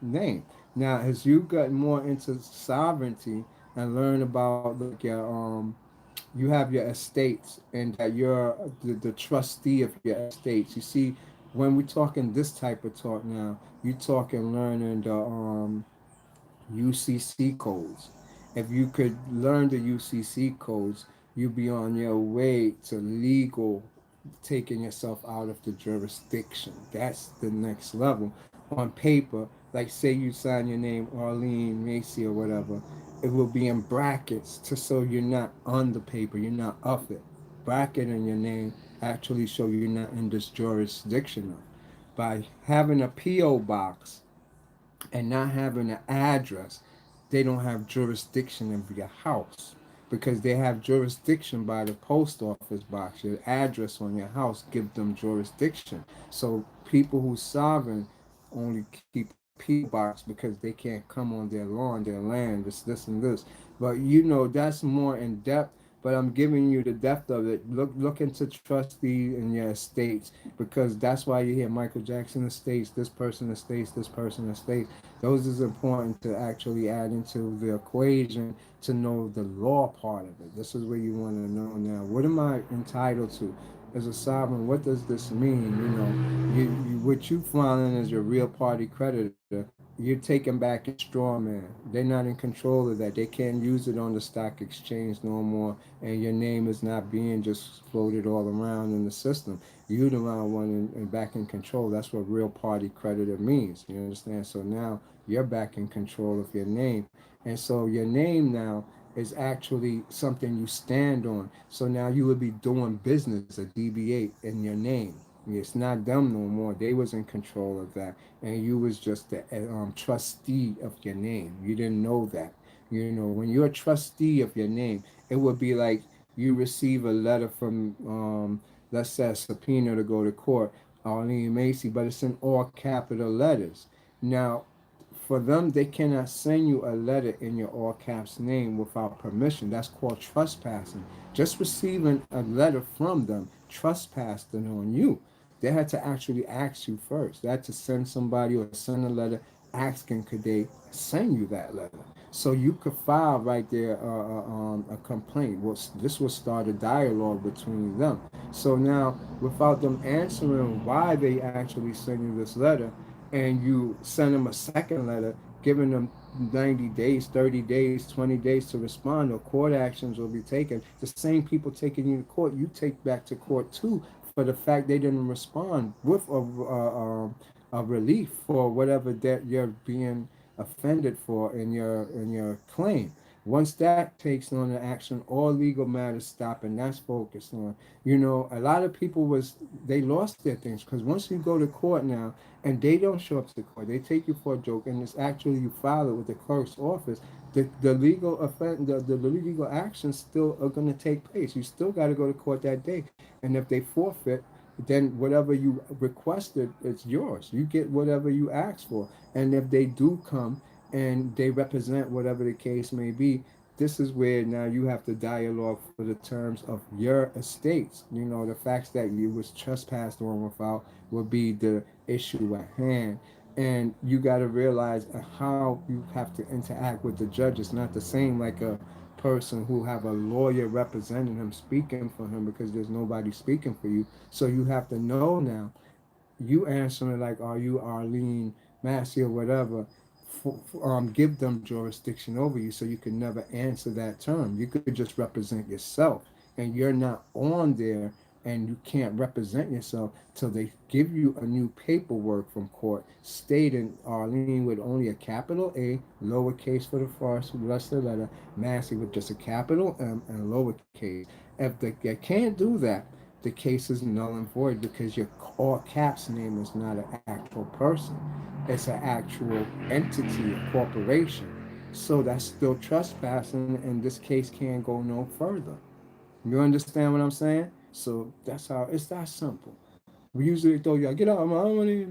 name. Now, as you get more into sovereignty and learn about like you have your estates, and that you're the trustee of your estates. You see, when we're talking this type of talk now, you talking learning the UCC codes. If you could learn the UCC codes, you'd be on your way to legal, taking yourself out of the jurisdiction. That's the next level. On paper, like say you sign your name Arlene Macy or whatever, it will be in brackets to so you're not on the paper, you're not of it. Bracket in your name actually show you're not in this jurisdiction of. By having a P.O. box and not having an address, they don't have jurisdiction of your house, because they have jurisdiction by the post office box. Your address on your house give them jurisdiction. So people who sovereign only keep a P.O. box because they can't come on their lawn, their land, this and this. But you know that's more in depth. But I'm giving you the depth of it. Look into trustee in your estates, because that's why you hear Michael Jackson estates, this person estates, this person estates. Those is important to actually add into the equation to know the law part of it. This is where you want to know now. What am I entitled to as a sovereign? What does this mean? You know, what you filing as your real party creditor, you're taking back your straw man. They're not in control of that. They can't use it on the stock exchange no more, and your name is not being just floated all around in the system. You're the one and back in control. That's what real party creditor means. You understand? So now you're back in control of your name. And so your name now is actually something you stand on. So now you would be doing business, a DBA in your name. It's not them no more. They was in control of that, and you was just the trustee of your name. You didn't know that. You know, when you're a trustee of your name, it would be like you receive a letter from, let's say, a subpoena to go to court, Arlene Macy, but it's in all capital letters. Now, for them, they cannot send you a letter in your all caps name without permission. That's called trespassing. Just receiving a letter from them, trespassing on you. They had to actually ask you first. They had to send somebody or send a letter asking could they send you that letter. So you could file right there a complaint. Well, this will start a dialogue between them. So now, without them answering why they actually send you this letter, and you send them a second letter giving them 90 days, 30 days, 20 days to respond, or court actions will be taken. The same people taking you to court, you take back to court too for the fact they didn't respond with a relief for whatever that you're being offended for in your claim. Once that takes on an action, all legal matters stop, and that's focused on. You know, a lot of people was they lost their things because once you go to court now, and they don't show up to court, they take you for a joke, and it's actually you file it with the clerk's office. The legal offense, the legal actions still are going to take place. You still got to go to court that day, and if they forfeit, then whatever you requested, it's yours. You get whatever you asked for. And if they do come and they represent whatever the case may be, this is where now you have to dialogue for the terms of your estates. You know, the facts that you was trespassed on without will be the issue at hand. And you got to realize how you have to interact with the judge. It's not the same like a person who have a lawyer representing him speaking for him because there's nobody speaking for you. So you have to know now you answering like, are you Arlene Massey or whatever, give them jurisdiction over you so you can never answer that term. You could just represent yourself, and you're not on there, and you can't represent yourself till they give you a new paperwork from court stating Arlene with only a capital A, lowercase for the first rest of the letter, Massey with just a capital M and a lowercase. If they can't do that, the case is null and void because your all caps name is not an actual person. It's an actual entity, a corporation. So that's still trespassing, and this case can't go no further. You understand what I'm saying? So that's how it's that simple. We usually throw you, get out of my money,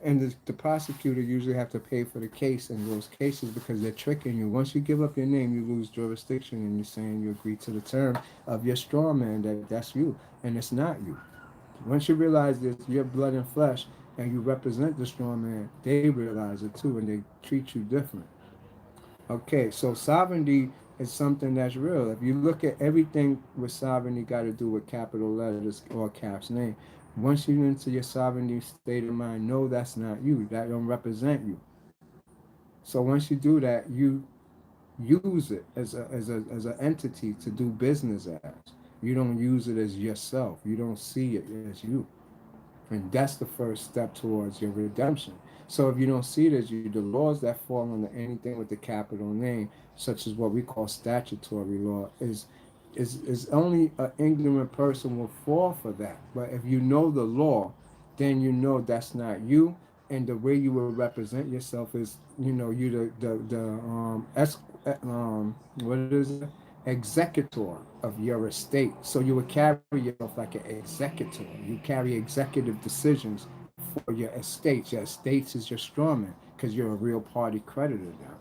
and the prosecutor usually have to pay for the case in those cases because they're tricking you. Once you give up your name, you lose jurisdiction, and you're saying you agree to the term of your straw man that that's you, and it's not you. Once you realize that you're blood and flesh, and you represent the straw man, they realize it too, and they treat you different. Okay, so sovereignty is something that's real. If you look at everything with sovereignty got to do with capital letters or caps name, once you into your sovereignty state of mind, no, that's not you. That don't represent you. So once you do that, you use it as an entity to do business as. You don't use it as yourself. You don't see it as you. And that's the first step towards your redemption. So if you don't see it as you, the laws that fall under anything with the capital name, such as what we call statutory law, is only an ignorant person will fall for that. But if you know the law, then you know that's not you, and the way you will represent yourself is, you know, you what is it? Executor of your estate. So you would carry yourself like an executor. You carry executive decisions for your estates. Your estates is your strawman because you're a real party creditor now.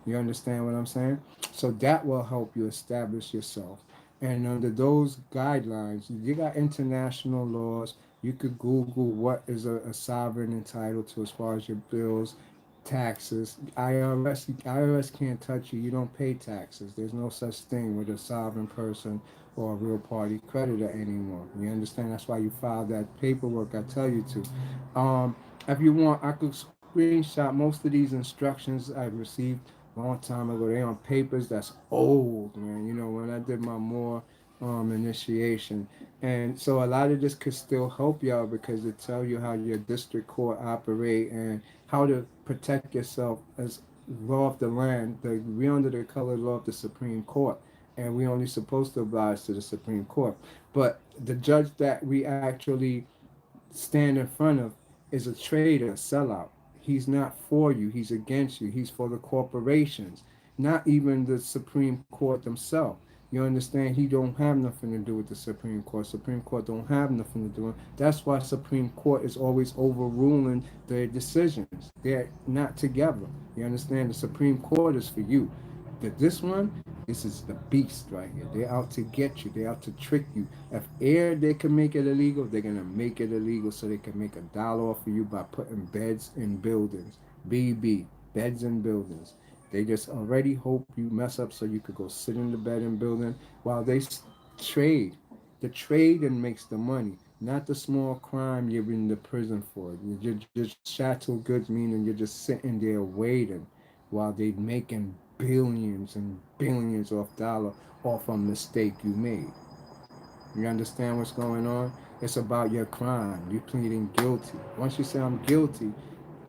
You understand what I'm saying? So that will help you establish yourself. And under those guidelines, you got international laws. You could Google what is a sovereign entitled to as far as your bills, taxes. IRS can't touch you. You don't pay taxes. There's no such thing with a sovereign person or a real party creditor anymore. You understand? That's why you file that paperwork I tell you to. If you want, I could screenshot most of these instructions I received a long time ago. They on papers that's old, man. You know, when I did my more initiation. And so a lot of this could still help y'all because it tell you how your district court operate and how to protect yourself as law of the land. We under the colored law of the Supreme Court, and we only supposed to oblige to the Supreme Court. But the judge that we actually stand in front of is a traitor, a sellout. He's not for you. He's against you. He's for the corporations, not even the Supreme Court themselves. You understand? He don't have nothing to do with the Supreme Court. Supreme Court don't have nothing to do with it. That's why Supreme Court is always overruling their decisions. They're not together. You understand? The Supreme Court is for you. That this one, this is the beast right here. They're out to get you. They're out to trick you. If air they can make it illegal, they're gonna make it illegal so they can make $1 off of you by putting beds in buildings. BB, beds in buildings. They just already hope you mess up so you could go sit in the bed and building while they trade. The trading makes the money, not the small crime you're in the prison for. You're just chattel goods, meaning you're just sitting there waiting while they making billions and billions of dollars off a mistake you made. You understand what's going on? It's about your crime. You pleading guilty. Once you say I'm guilty,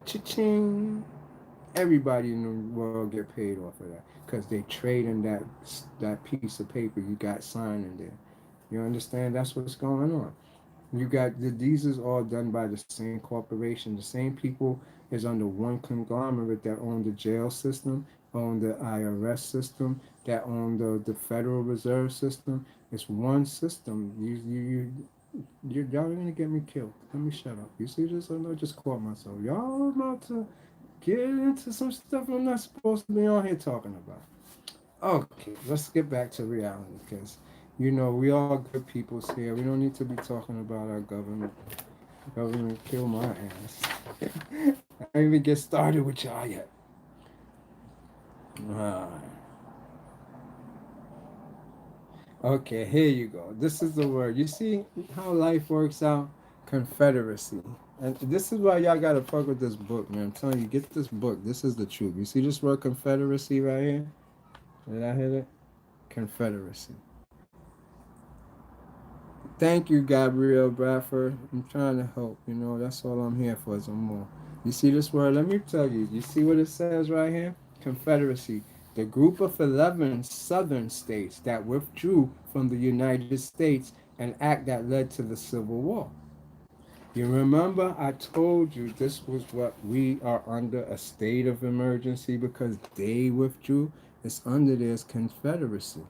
cha-ching, everybody in the world get paid off of that because they trade in that piece of paper you got signed in there. You understand? That's what's going on. You got these is all done by the same corporation. The same people is under one conglomerate that own the jail system, own the IRS system, that own the Federal Reserve system. It's one system. Y'all are gonna get me killed. Let me shut up. You see this? I know I just caught myself. Y'all about to get into some stuff I'm not supposed to be on here talking about. Okay, let's get back to reality because, we all good peoples here. We don't need to be talking about our government. Government kill my ass. I didn't even get started with y'all yet. Ah, okay, here you go. This is the word. You see how life works out? Confederacy. And this is why y'all gotta fuck with this book, man. I'm telling you, get this book. This is the truth. You see this word Confederacy right here? Did I hit it? Confederacy. Thank you, Gabrielle Bradford. I'm trying to help. That's all I'm here for, some more. You see this word? Let me tell you. You see what it says right here? Confederacy. The group of 11 southern states that withdrew from the United States, an act that led to the Civil War. You remember I told you this was what we are under, a state of emergency because they withdrew? It's under this Confederacy.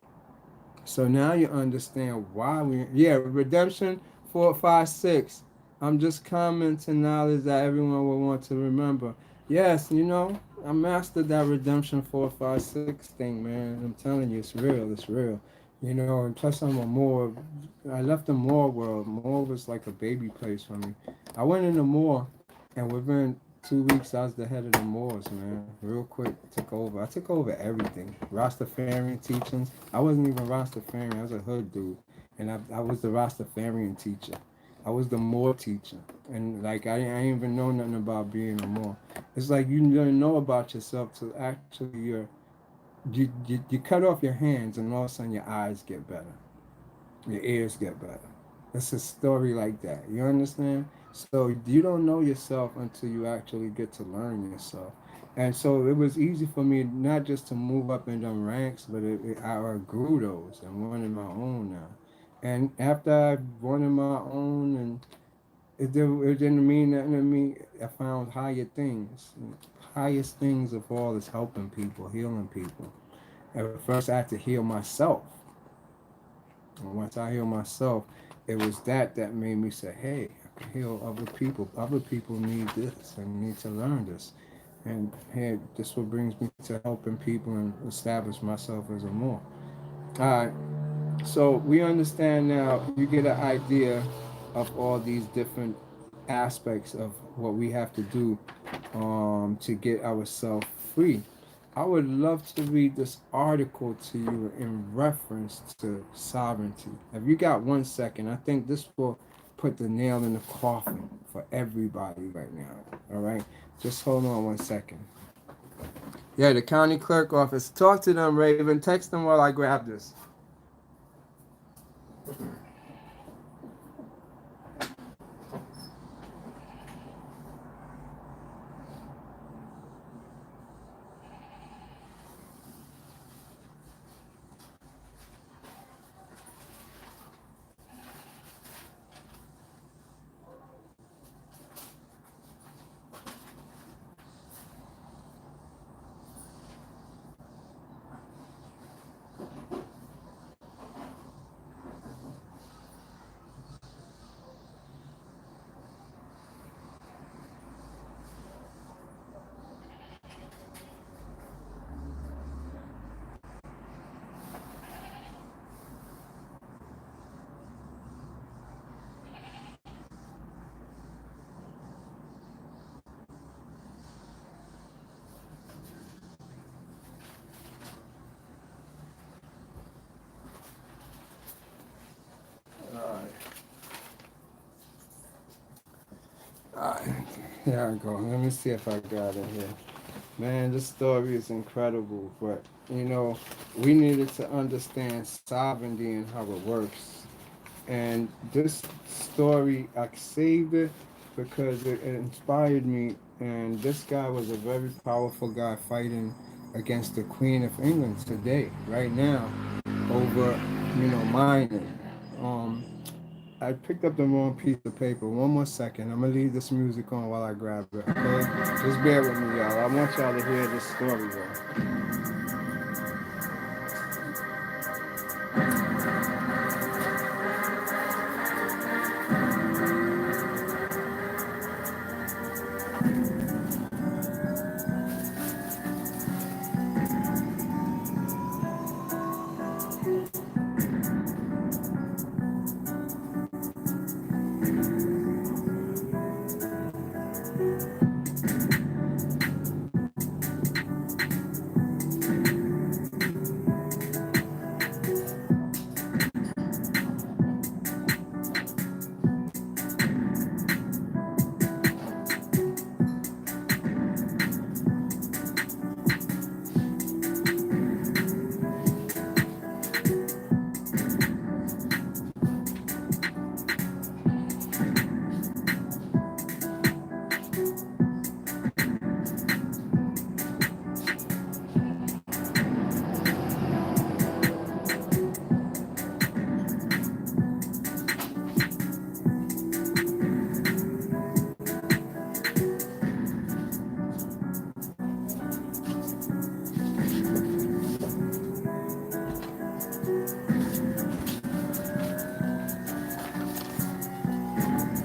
So now you understand why yeah, redemption 456. I'm just commenting knowledge that everyone will want to remember. Yes, I mastered that redemption 456 thing, man. I'm telling you, it's real, it's real. And plus I'm a Moor. I left the Moor world. Moor was like a baby place for me. I went into Moor, and within 2 weeks I was the head of the Moors, man. Real quick, took over. I took over everything. Rastafarian teachings. I wasn't even Rastafarian. I was a hood dude, and I was the Rastafarian teacher. I was the Moor teacher, and like I didn't even know nothing about being a Moor. It's like you don't know about yourself till actually you cut off your hands, and all of a sudden your eyes get better, your ears get better. It's a story like that. You understand? So you don't know yourself until you actually get to learn yourself. And so it was easy for me not just to move up in them ranks, but I grew those and wanted my own now. And after I wanted my own, and it didn't mean nothing to me, I found higher things. Highest things of all is helping people, healing people. At first, I had to heal myself. And once I healed myself, it was that made me say, hey, I can heal other people. Other people need this and need to learn this. And hey, this what brings me to helping people and establish myself as a more. All right. So we understand now, you get an idea of all these different aspects of what we have to do to get ourselves free. I would love to read this article to you in reference to sovereignty. If you got 1 second, I think this will put the nail in the coffin for everybody right now. All right? Just hold on 1 second. Yeah, the county clerk office. Talk to them, Raven. Text them while I grab this. There I go. Let me see if I got it here. Man, this story is incredible, but you know, we needed to understand sovereignty and how it works. And this story, I saved it because it inspired me. And this guy was a very powerful guy fighting against the Queen of England today, right now, over, mining. Um, I picked up the wrong piece of paper. One more second. I'm gonna leave this music on while I grab it. Okay, just bear with me, y'all. I want y'all to hear this story, though.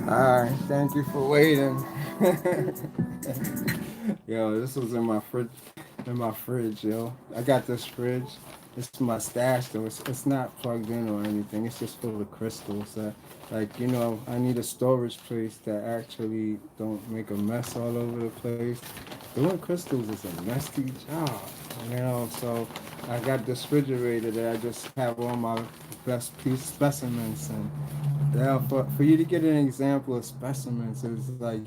All right, thank you for waiting. Yo, this was in my fridge, yo. I got this fridge. It's my stash though. It's not plugged in or anything. It's just full of crystals. Like I need a storage place that actually don't make a mess all over the place. Doing crystals is a messy job, So I got this refrigerator that I just have all my best piece specimens and yeah, for you to get an example of specimens, it's like,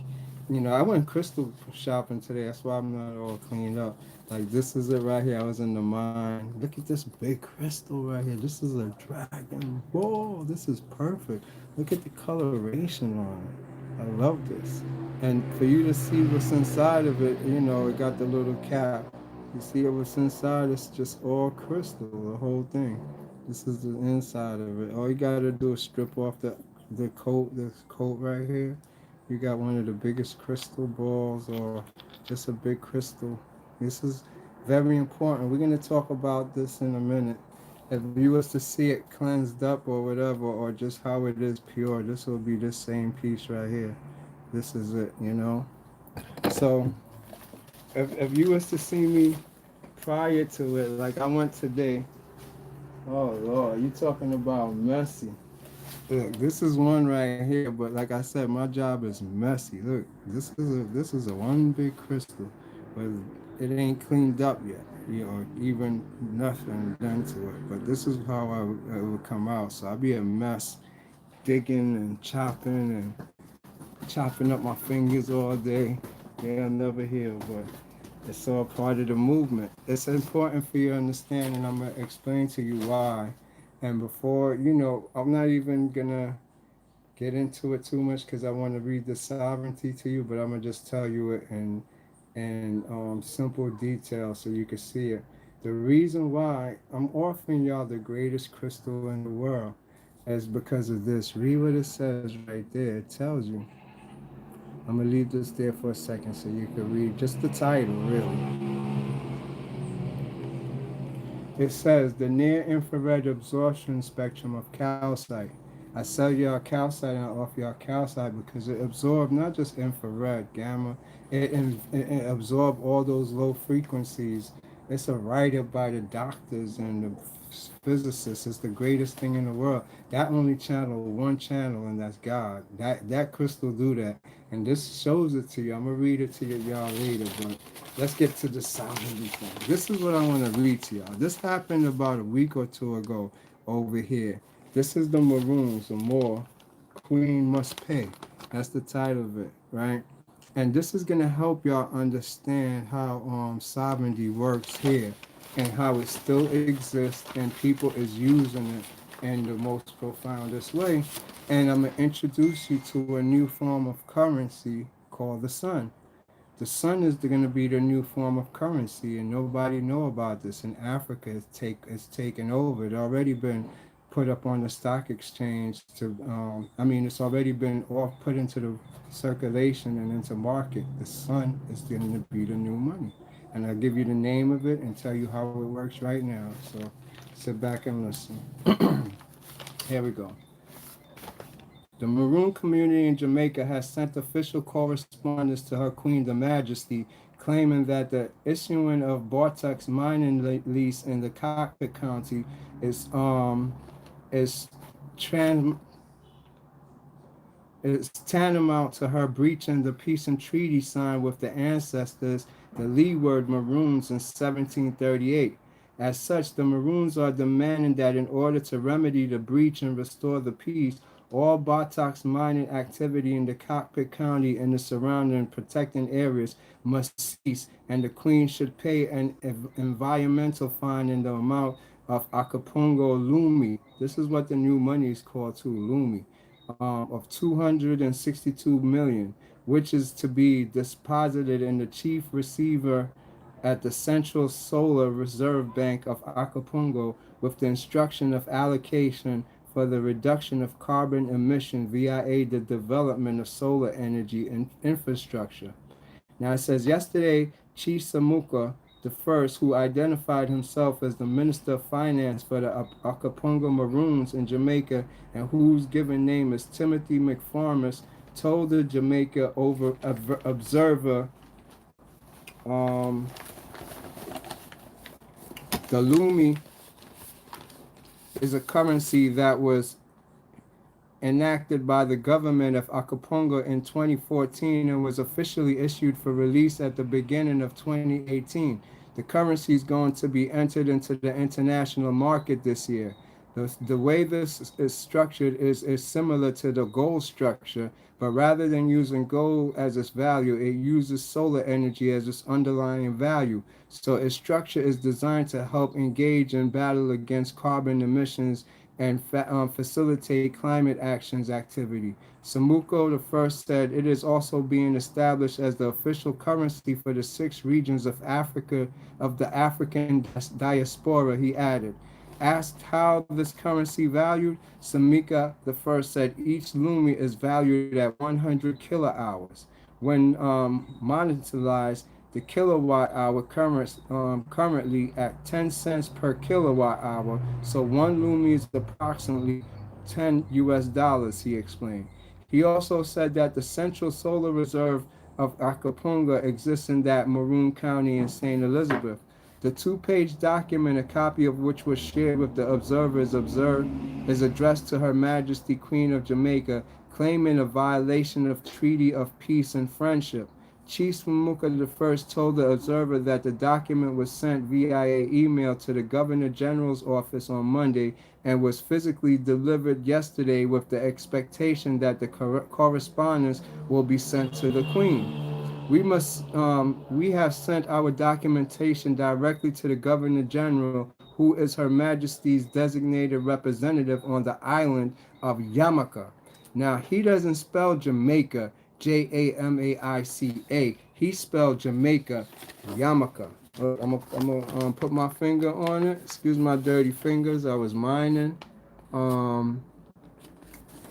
I went crystal shopping today. That's why I'm not all cleaned up. Like, this is it right here. I was in the mine. Look at this big crystal right here. This is a dragon ball. This is perfect. Look at the coloration on it. I love this. And for you to see what's inside of it, it got the little cap. You see what's inside? It's just all crystal, the whole thing. This is the inside of it. All you gotta do is strip off the coat, this coat right here. You got one of the biggest crystal balls, or just a big crystal. This is very important. We're gonna talk about this in a minute. If you was to see it cleansed up or whatever, or just how it is pure, this will be this same piece right here. This is it. So if you was to see me prior to it, like I went today. Oh Lord, you talking about messy. Look, this is one right here, but like I said, my job is messy. Look, this is a one big crystal, but it ain't cleaned up yet, or even nothing done to it. But this is how it would come out. So I'll be a mess, digging and chopping up my fingers all day. They'll never heal, but it's all part of the movement. It's important for you to understand, and I'm gonna explain to you why. And before, I'm not even gonna get into it too much because I want to read the sovereignty to you, but I'm gonna just tell you it in simple detail so you can see it. The reason why I'm offering y'all the greatest crystal in the world is because of this. Read what it says right there. It tells you. I'm gonna leave this there for a second so you can read just the title, really. It says the near infrared absorption spectrum of calcite. I sell y'all calcite and I offer y'all calcite because it absorbs not just infrared, gamma, it absorbs all those low frequencies. It's a write-up by the doctors and the physicists. It's the greatest thing in the world. That only channel one channel, and that's God. That crystal do that, and this shows it to you. I'm gonna read it to y'all later, but let's get to the sovereignty thing. This is what I want to read to y'all. This happened about a week or two ago over here. This is the Maroons, or more. Queen Must Pay. That's the title of it, right? And this is going to help y'all understand how sovereignty works here and how it still exists and people is using it in the most profoundest way. And I'm going to introduce you to a new form of currency called the sun. The sun is going to be the new form of currency, and nobody know about this. In Africa, it's taken over. It already been put up on the stock exchange to. I mean, it's already been off put into the circulation and into market. The sun is going to be the new money, and I'll give you the name of it and tell you how it works right now. So sit back and listen. Here we go. The Maroon community in Jamaica has sent official correspondence to her Queen, the Majesty, claiming that the issuing of Bartuk's mining lease in the Cockpit County is trans is tantamount to her breaching the peace and treaty signed with the ancestors, the Leeward Maroons, in 1738. As such, the Maroons are demanding that in order to remedy the breach and restore the peace, all Bartok's mining activity in the Cockpit County and the surrounding protecting areas must cease, and the Queen should pay an environmental fine in the amount of Akapungo Lumi. This is what the new money is called too, Lumi, of 262 million, which is to be deposited in the chief receiver at the Central Solar Reserve Bank of Acapulco with the instruction of allocation for the reduction of carbon emission via the development of solar energy infrastructure. Now it says yesterday, Chief Samuka the first, who identified himself as the Minister of Finance for the Akapunga Maroons in Jamaica and whose given name is Timothy McFarmus, told the Jamaica Observer the Lumi is a currency that was enacted by the government of Acapulco in 2014 and was officially issued for release at the beginning of 2018. The currency is going to be entered into the international market this year. The way this is structured is similar to the gold structure, but rather than using gold as its value, it uses solar energy as its underlying value. So its structure is designed to help engage in battle against carbon emissions and facilitate climate actions activity. Samuko the first said it is also being established as the official currency for the 6 regions of Africa of the African diaspora. He added, asked how this currency valued, Samika the first said each lumi is valued at 100 kilowatt-hours. When monetized, the kilowatt hour currently at 10 cents per kilowatt hour, so one lumi is approximately 10 US dollars, he explained. He also said that the Central Solar Reserve of Acapulco exists in that Maroon County in St. Elizabeth. The 2-page document, a copy of which was shared with the observers, is addressed to Her Majesty Queen of Jamaica, claiming a violation of Treaty of Peace and Friendship. Chief Swamuka I told the observer that the document was sent via email to the Governor General's office on Monday and was physically delivered yesterday with the expectation that the correspondence will be sent to the Queen. We have sent our documentation directly to the Governor General, who is Her Majesty's designated representative on the island of Jamaica. Now, he doesn't spell Jamaica, Jamaica. He spelled Jamaica, Jamaica. I'm gonna put my finger on it. Excuse my dirty fingers. I was mining. Um,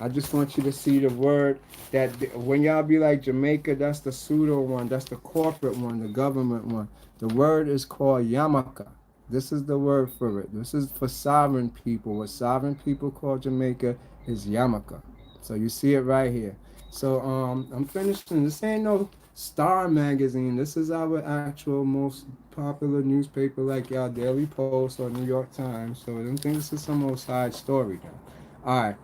I just want you to see the word that when y'all be like Jamaica, that's the pseudo one, that's the corporate one, the government one. The word is called Yamaka. This is the word for it. This is for sovereign people. What sovereign people call Jamaica is Yamaka. So you see it right here. So I'm finishing. This ain't no Star magazine. This is our actual most popular newspaper, like y'all Daily Post or New York Times. So I don't think this is some old side story though. All right.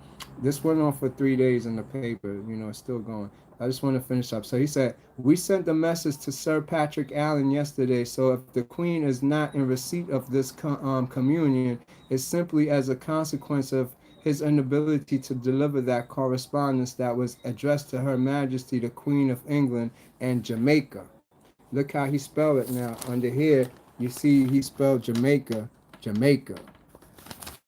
This went on for 3 days in the paper. You know, it's still going. I just want to finish up. So he said, we sent the message to Sir Patrick Allen yesterday. So if the Queen is not in receipt of this communion, it's simply as a consequence of his inability to deliver that correspondence that was addressed to Her Majesty the Queen of England and Jamaica. Look how he spelled it now. Under here, you see he spelled Jamaica, Jamaica,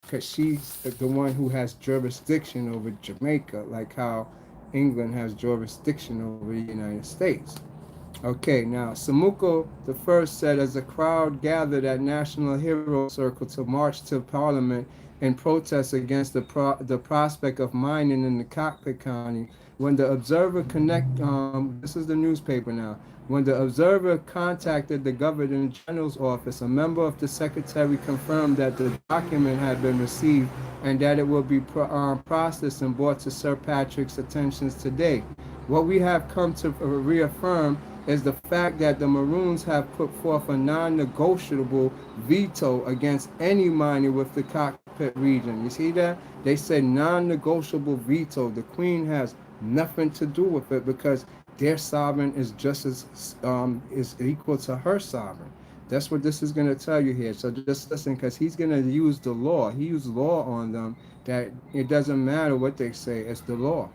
because she's the one who has jurisdiction over Jamaica, like how England has jurisdiction over the United States. Okay, now Samuko the first said as the crowd gathered at National Hero Circle to march to Parliament in protest against the prospect of mining in the Cockpit County, when the Observer this is the newspaper now. When the Observer contacted the Governor General's office, a member of the Secretary confirmed that the document had been received and that it will be processed and brought to Sir Patrick's attentions today. What we have come to reaffirm is the fact that the Maroons have put forth a non-negotiable veto against any mining with the Cockpit region. You see that? They say non-negotiable veto. The Queen has nothing to do with it because their sovereign is just as is equal to her sovereign. That's what this is going to tell you here. So just listen, because he's going to use the law. He used law on them that it doesn't matter what they say. It's the law.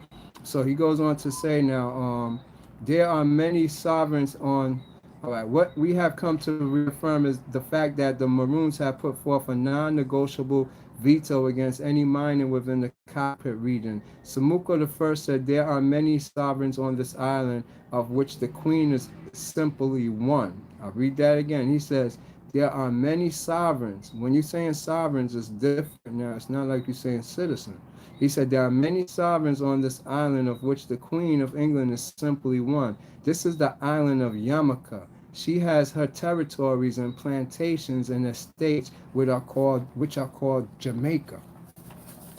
So he goes on to say now, there are many sovereigns on. All right, what we have come to reaffirm is the fact that the Maroons have put forth a non-negotiable veto against any mining within the Cockpit region. Samuko I said there are many sovereigns on this island, of which the Queen is simply one. I'll read that again. He says there are many sovereigns. When you're saying sovereigns, it's different now. It's not like you're saying citizen. He said there are many sovereigns on this island, of which the Queen of England is simply one. This is the island of Yamaka. She has her territories and plantations and estates which are called Jamaica.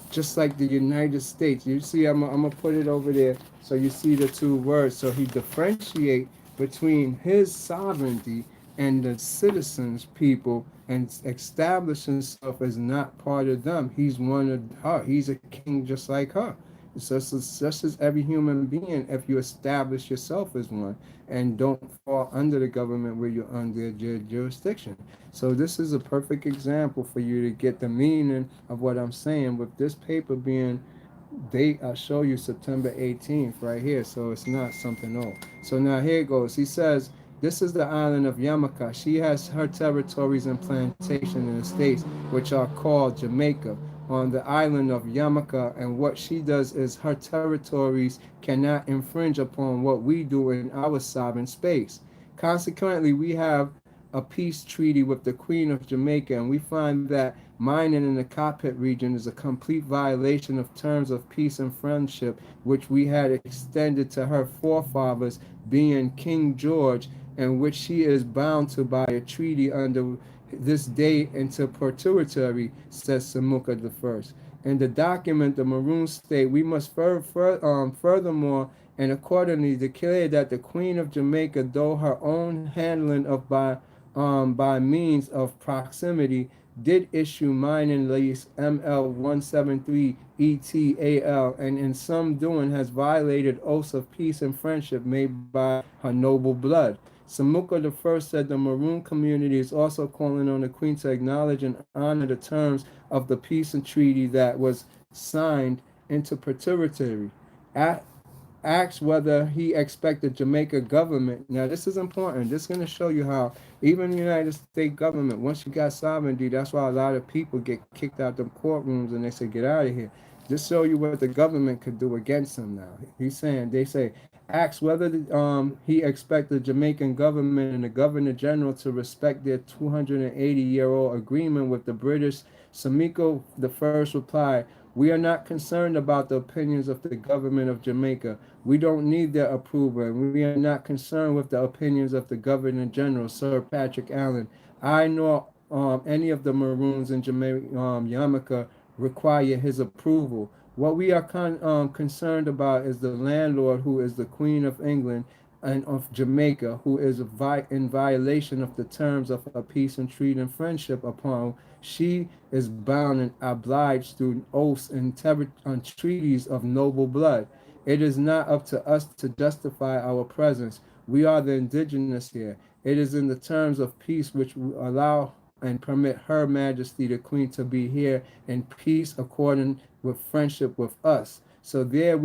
Just like the United States. You see, I'm gonna put it over there so you see the two words. So he differentiate between his sovereignty and the citizens people and establish himself as not part of them. He's one of her. He's a king just like her. So it's just as every human being, if you establish yourself as one and don't fall under the government where you're under jurisdiction. So this is a perfect example for you to get the meaning of what I'm saying with this paper being date. I show you September 18th right here, so it's not something old. So now here it goes. He says, this is the island of Yamaka. She has her territories and plantation and estates, which are called Jamaica, on the island of Yamaka, and what she does is her territories cannot infringe upon what we do in our sovereign space. Consequently, we have a peace treaty with the Queen of Jamaica, and we find that mining in the Cockpit region is a complete violation of terms of peace and friendship, which we had extended to her forefathers, being King George, and which she is bound to by a treaty under this day into perpetuity, says Samuka I. In the document, the Maroons state, we must furthermore and accordingly declare that the Queen of Jamaica, though her own handling of by means of proximity, did issue mining lease ML 173 ETAL, and in some doing has violated oaths of peace and friendship made by her noble blood. Samuka I said the Maroon community is also calling on the Queen to acknowledge and honor the terms of the peace and treaty that was signed into perpetuity. Asked whether he expected Jamaica government. Now this is important. This is going to show you how even the United States government, once you got sovereignty, that's why a lot of people get kicked out of courtrooms and they say get out of here. This show you what the government could do against him now. He's saying, they say, asked whether he expected the Jamaican government and the Governor General to respect their 280-year-old agreement with the British. Samiko the first replied, we are not concerned about the opinions of the government of Jamaica. We don't need their approval, and we are not concerned with the opinions of the Governor General, Sir Patrick Allen. I nor any of the Maroons in Jamaica require his approval. What we are concerned about is the landlord, who is the Queen of England and of Jamaica, who is in violation of the terms of a peace and treaty and friendship upon she is bound and obliged through oaths and treaties of noble blood. It is not up to us to justify our presence. We are the indigenous here. It is in the terms of peace which we allow and permit Her Majesty the Queen to be here in peace according with friendship with us. So there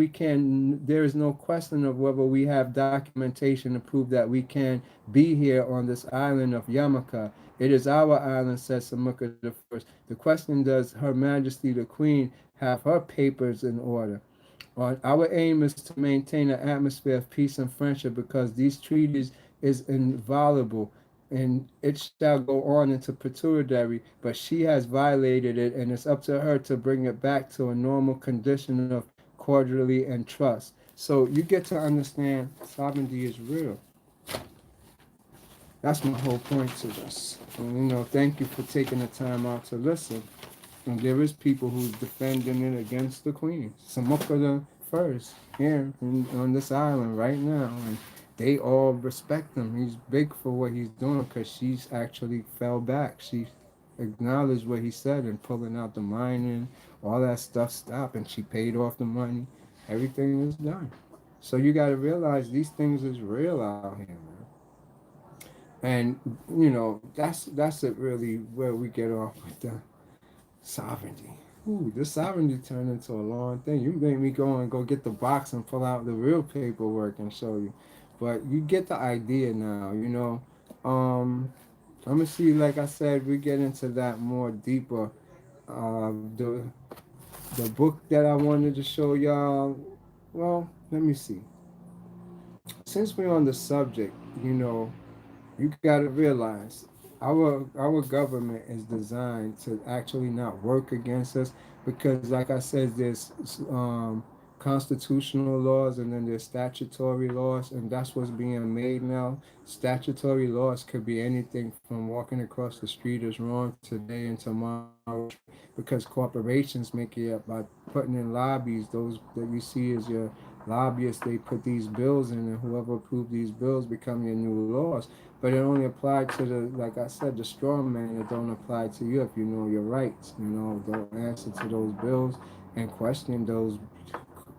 is no question of whether we have documentation to prove that we can be here on this island of Yamaka. It is our island, says Samuka the First. The question, does Her Majesty the Queen have her papers in order? Our aim is to maintain an atmosphere of peace and friendship because these treaties is inviolable and it shall go on into perpetuity, but she has violated it and it's up to her to bring it back to a normal condition of cordiality and trust. So you get to understand sovereignty is real. That's my whole point to this. And, thank you for taking the time out to listen. And there is people who's defending it against the queen. Samuka the First here on this island right now, and they all respect him. He's big for what he's doing because she's actually fell back. She acknowledged what he said and pulling out the mining, all that stuff stopped, and she paid off the money. Everything is done. So you got to realize these things is real out here, man. And that's it really where we get off with the sovereignty. Ooh, this sovereignty turned into a long thing. You made me go get the box and pull out the real paperwork and show you. But you get the idea now. Um, I'm gonna see, like I said, we get into that more deeper. The book that I wanted to show y'all. Well, let me see. Since we're on the subject, you got to realize our government is designed to actually not work against us because, like I said, there's constitutional laws and then there's statutory laws, and that's what's being made now. Statutory laws could be anything from walking across the street is wrong today and tomorrow because corporations make it up by putting in lobbies. Those that you see as your lobbyists, they put these bills in, and whoever approved these bills become your new laws. But it only applied to like I said, the straw man. It don't apply to you if you know your rights. Don't answer to those bills and question those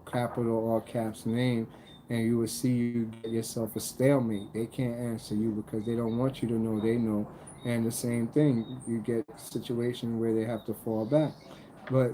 capital all caps name, and you will see you get yourself a stalemate. They can't answer you because they don't want you to know they know. And the same thing, you get a situation where they have to fall back. But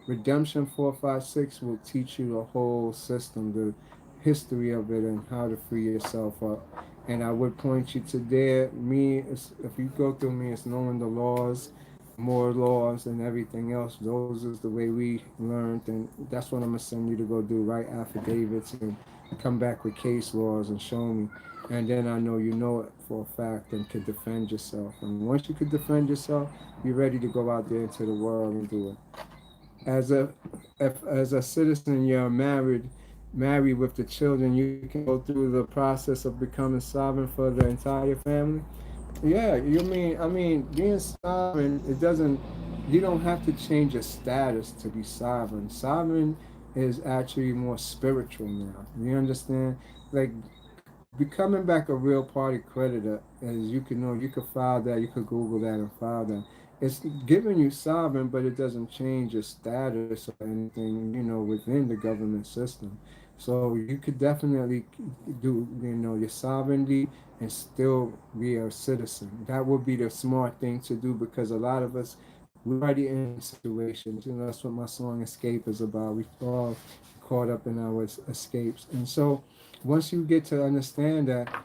Redemption 456 will teach you the whole system, the history of it, and how to free yourself up. And I would point you to there. If you go through me, it's knowing the laws, more laws, and everything else. Those is the way we learned, and that's what I'm gonna send you to go do. Write affidavits and come back with case laws and show me. And then I know you know it for a fact and could defend yourself. And once you could defend yourself, you're ready to go out there into the world and do it. As a citizen, you're married with the children, you can go through the process of becoming sovereign for the entire family. Yeah, being sovereign, it doesn't, you don't have to change your status to be sovereign. Sovereign is actually more spiritual now. You understand? Like becoming back a real party creditor, as you can know, you could file that, you could Google that and file that. It's giving you sovereign, but it doesn't change your status or anything, within the government system. So you could definitely do, your sovereignty and still be a citizen. That would be the smart thing to do because a lot of us, we're already in situations. That's what my song Escape is about. We all caught up in our escapes. And so once you get to understand that,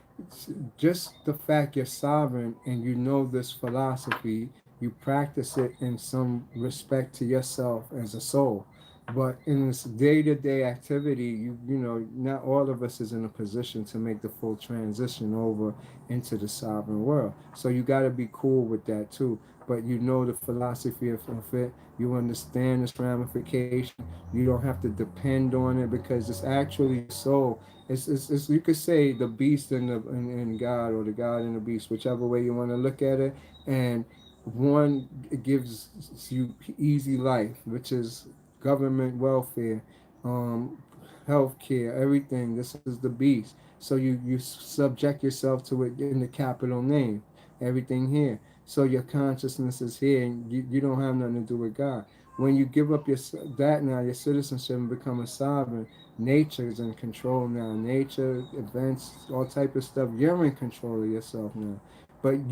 just the fact you're sovereign and you know this philosophy, you practice it in some respect to yourself as a soul. But in this day-to-day activity, not all of us is in a position to make the full transition over into the sovereign world. So you got to be cool with that too. But you know the philosophy of it. You understand its ramification. You don't have to depend on it because it's actually your soul. It's you could say the beast and God, or the God and the beast, whichever way you want to look at it. And one gives you easy life, which is government welfare, um, health care, everything. This is the beast. So you subject yourself to it in the capital name, everything here. So your consciousness is here, and you don't have nothing to do with God. When you give up that now, your citizenship and become a sovereign, nature is in control now. Nature, events, all type of stuff. You're in control of yourself now. But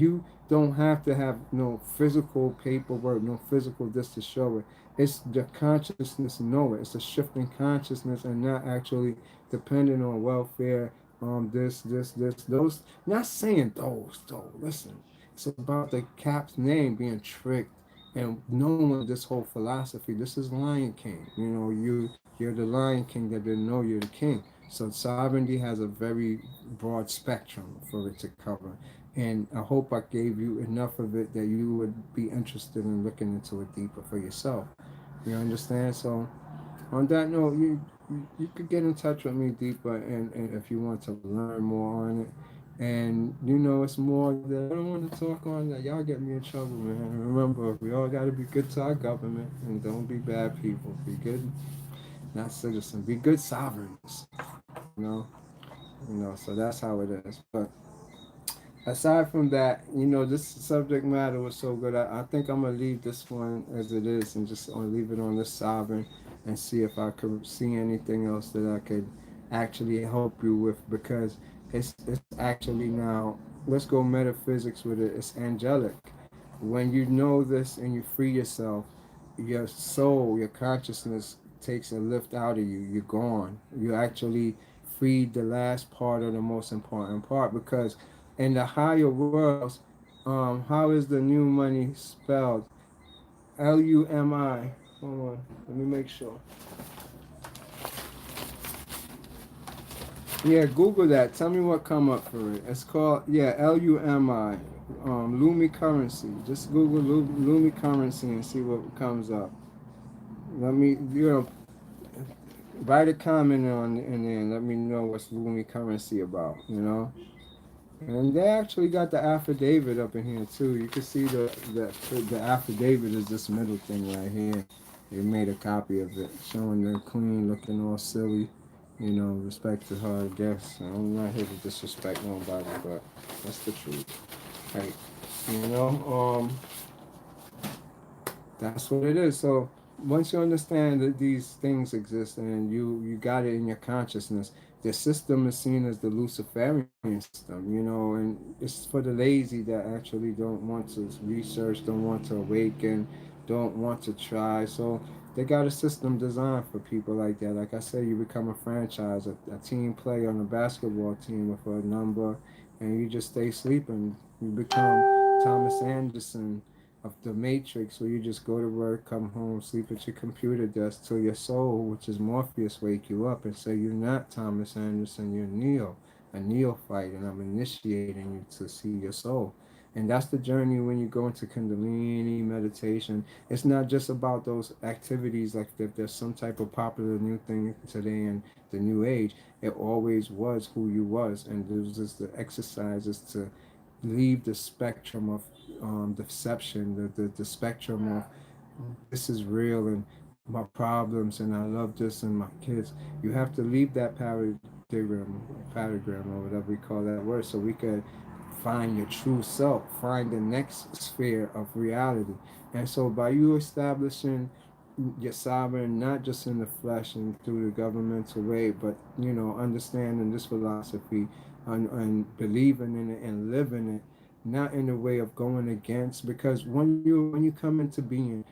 don't have to have no physical paperwork, no physical this to show it. It's the consciousness know it. It's a shift in consciousness and not actually dependent on welfare, this, those. Not saying those, though. Listen, it's about the cap's name being tricked and knowing this whole philosophy. This is Lion King. You know, you're the Lion King that didn't know you're the king. So sovereignty has a very broad spectrum for it to cover. And I hope I gave you enough of it that you would be interested in looking into it deeper for yourself. You understand? So on that note, you could get in touch with me deeper, and if you want to learn more on it. And it's more that I don't want to talk on that. Y'all get me in trouble, man. Remember, we all got to be good to our government and don't be bad people. Be good, not citizens. Be good sovereigns. You know, So that's how it is. But aside from that, this subject matter was so good. I think I'm gonna leave this one as it is and just leave it on this sovereign and see if I could see anything else that I could actually help you with, because it's actually now, let's go metaphysics with it. It's angelic. When you know this and you free yourself, your soul, your consciousness takes a lift out of you. You're gone. You actually freed the last part of the most important part, because in the higher worlds, how is the new money spelled? Lumi. Hold on, let me make sure. Yeah, Google that. Tell me what come up for it. It's called, yeah, Lumi. Lumi currency. Just Google Lumi currency and see what comes up. Let me, write a comment on in there and let me know what's Lumi currency about. And they actually got the affidavit up in here too. You can see the affidavit is this middle thing right here. They made a copy of it showing the queen looking all silly. Respect to her, I guess. I'm not here to disrespect nobody, but that's the truth. Right. You know, um, that's what it is. So once you understand that these things exist and you got it in your consciousness, the system is seen as the Luciferian system, and it's for the lazy that actually don't want to research, don't want to awaken, don't want to try. So they got a system designed for people like that. Like I said, you become a franchise, a team player on a basketball team with a number, and you just stay sleeping. You become Thomas Anderson of the Matrix, where you just go to work, come home, sleep at your computer desk till your soul, which is Morpheus, wake you up and say, you're not Thomas Anderson, you're Neo, a neophyte, and I'm initiating you to see your soul. And that's the journey when you go into Kundalini meditation. It's not just about those activities like if there's some type of popular new thing today in the new age. It always was who you was, and it was just the exercises to leave the spectrum of deception, the spectrum of this is real and my problems and I love this and my kids. You have to leave that paradigm or whatever we call that word, so we could find your true self, find the next sphere of reality. And so by you establishing your sovereign, not just in the flesh and through the governmental way, but understanding this philosophy and believing in it and living it, not in the way of going against. Because when you come into being,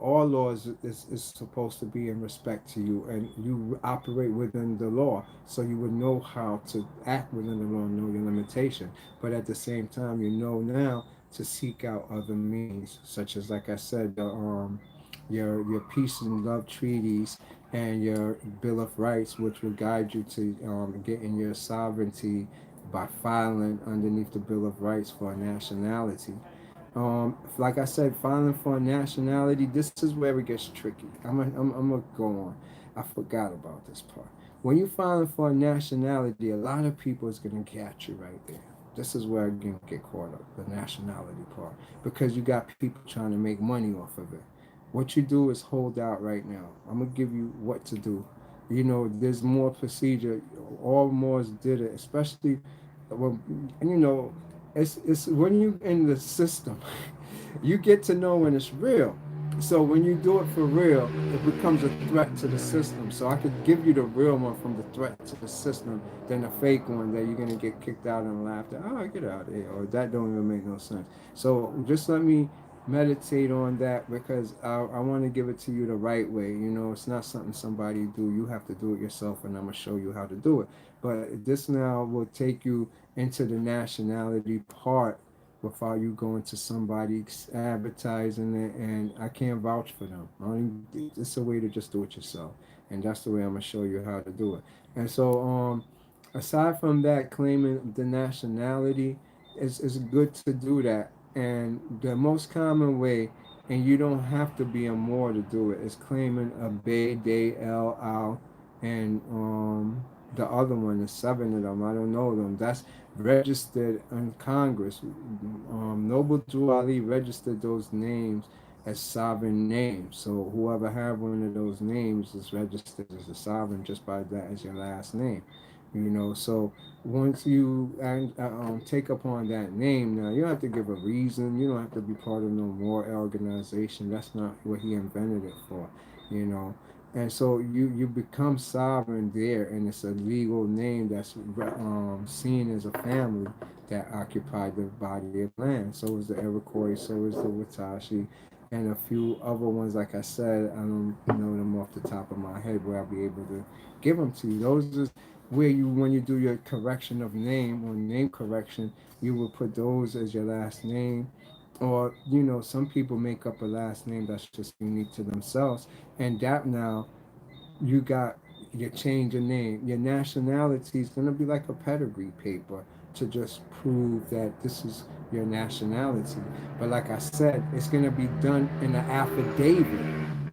all laws is supposed to be in respect to you, and you operate within the law, so you would know how to act within the law and know your limitation. But at the same time, you know now to seek out other means, such as, like I said, your peace and love treaties and your Bill of Rights, which will guide you to getting your sovereignty by filing underneath the Bill of Rights for a nationality. Like I said, filing for a nationality, this is where it gets tricky. I'm gonna go on. I forgot about this part. When you filing for a nationality, a lot of people is gonna catch you right there. This is where I'm gonna get caught up, the nationality part, because you got people trying to make money off of it. What you do is hold out right now. I'm gonna give you what to do. There's more procedure. All Moors did it, especially when it's when you in the system, you get to know when it's real. So when you do it for real, it becomes a threat to the system. So I could give you the real one from the threat to the system than the fake one that you're gonna get kicked out and laughed at. Oh, get out of here, or that don't even make no sense. So just let me meditate on that because I want to give it to you the right way. You know, it's not something somebody do. You have to do it yourself, and I'm gonna show you how to do it. But this now will take you into the nationality part without you going to somebody advertising it, and I can't vouch for them. It's a way to just do it yourself, and that's the way I'm gonna show you how to do it. And so, aside from that, claiming the nationality is good to do that. And the most common way, and you don't have to be a Moor to do it, is claiming a Bay, Day, El, Al, and the other one, there's seven of them. I don't know them. That's registered in Congress. Noble Drew Ali registered those names as sovereign names. So whoever have one of those names is registered as a sovereign just by that as your last name. You know, so once you take upon that name, now you don't have to give a reason. You don't have to be part of no more organization. That's not what he invented it for. You know, and so you become sovereign there, and it's a legal name that's seen as a family that occupied the body of land. So is the Iroquois, so is the Watashi, and a few other ones. Like I said, I don't know them off the top of my head, where I'll be able to give them to you. Those is where you, when you do your correction of name or name correction, you will put those as your last name. Or some people make up a last name that's just unique to themselves, and that now you got your change of name. Your nationality is going to be like a pedigree paper to just prove that this is your nationality. But like I said, it's going to be done in an affidavit.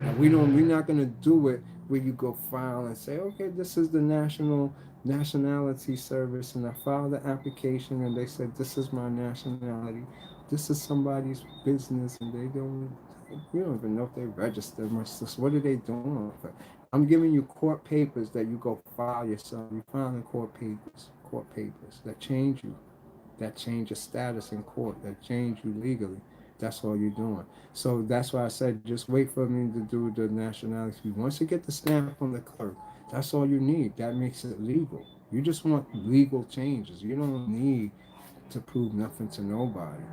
And we're not going to do it where you go file and say, okay, this is the nationality service, and I filed the application and they said this is my nationality. This is somebody's business, and they don't. You don't even know if they registered. What are they doing with it? I'm giving you court papers that you go file yourself. You filing court papers that change you, that change your status in court, that change you legally. That's all you're doing. So that's why I said just wait for me to do the nationality. Once you get the stamp from the clerk, that's all you need. That makes it legal. You just want legal changes. You don't need to prove nothing to nobody.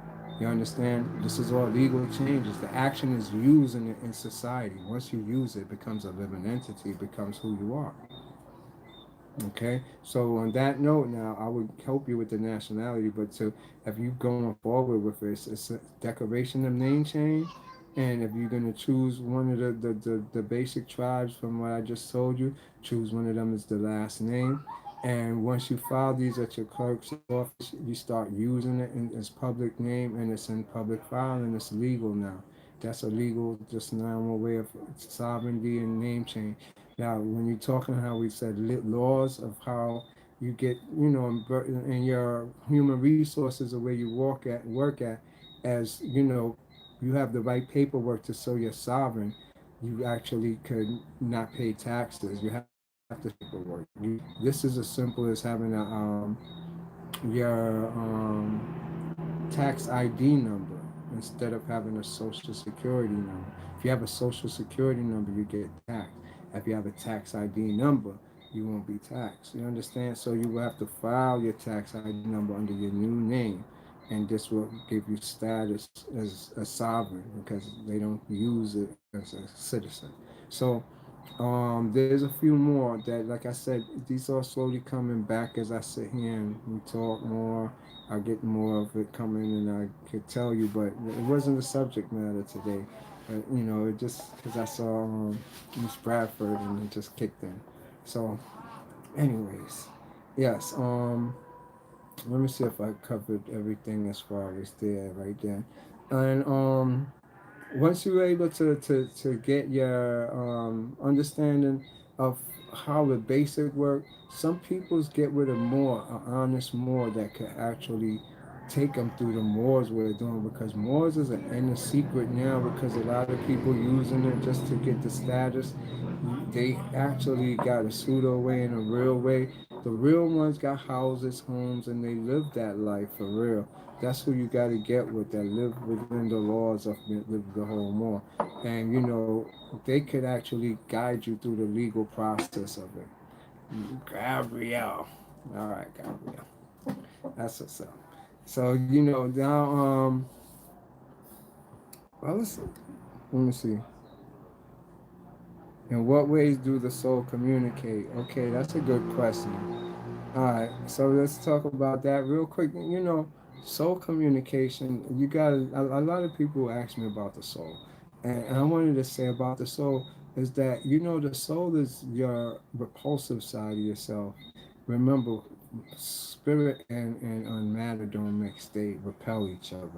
You understand? This is all legal changes. The action is used in society. Once you use it, it becomes a living entity. It becomes who you are. Okay, so on that note, now I would help you with the nationality, but to if you going forward with it, it's a declaration of name change, and if you're gonna choose one of the basic tribes from what I just told you, choose one of them as the last name, and once you file these at your clerk's office, you start using it as public name, and it's in public file, and it's legal now. That's a legal, just normal way of sovereignty and name change. Now, when you're talking how we said laws of how you get, in your human resources or where you work at, as you have the right paperwork to show you're sovereign, you actually could not pay taxes. You have to paperwork. This is as simple as having your tax ID number instead of having a social security number. If you have a social security number, you get taxed. If you have a tax ID number, you won't be taxed. You understand? So you will have to file your tax ID number under your new name, and this will give you status as a sovereign because they don't use it as a citizen. So there's a few more that, like I said, these are slowly coming back as I sit here and we talk more. I get more of it coming, and I could tell you, but it wasn't the subject matter today. But it just because I saw Miss Bradford and it just kicked in. So, anyways, yes. Let me see if I covered everything as far as there right there, and once you're able to get your understanding of how the basic work, some people's get with a more, a honest more that could actually take them through the Moors we're doing, because Moors is an inner secret now, because a lot of people using it just to get the status. They actually got a pseudo way and a real way. The real ones got houses, homes, and they live that life for real. That's who you got to get with, that live within the laws of live the whole more. And you know, they could actually guide you through the legal process of it. Gabrielle. All right, Gabrielle. That's what's up. So you know now, well, let me see. In what ways do the soul communicate? Okay, that's a good question. All right, so let's talk about that real quick. You know, soul communication. You got a lot of people ask me about the soul, and I wanted to say about the soul is that you know the soul is your repulsive side of yourself. Remember, spirit and matter don't mix; they repel each other.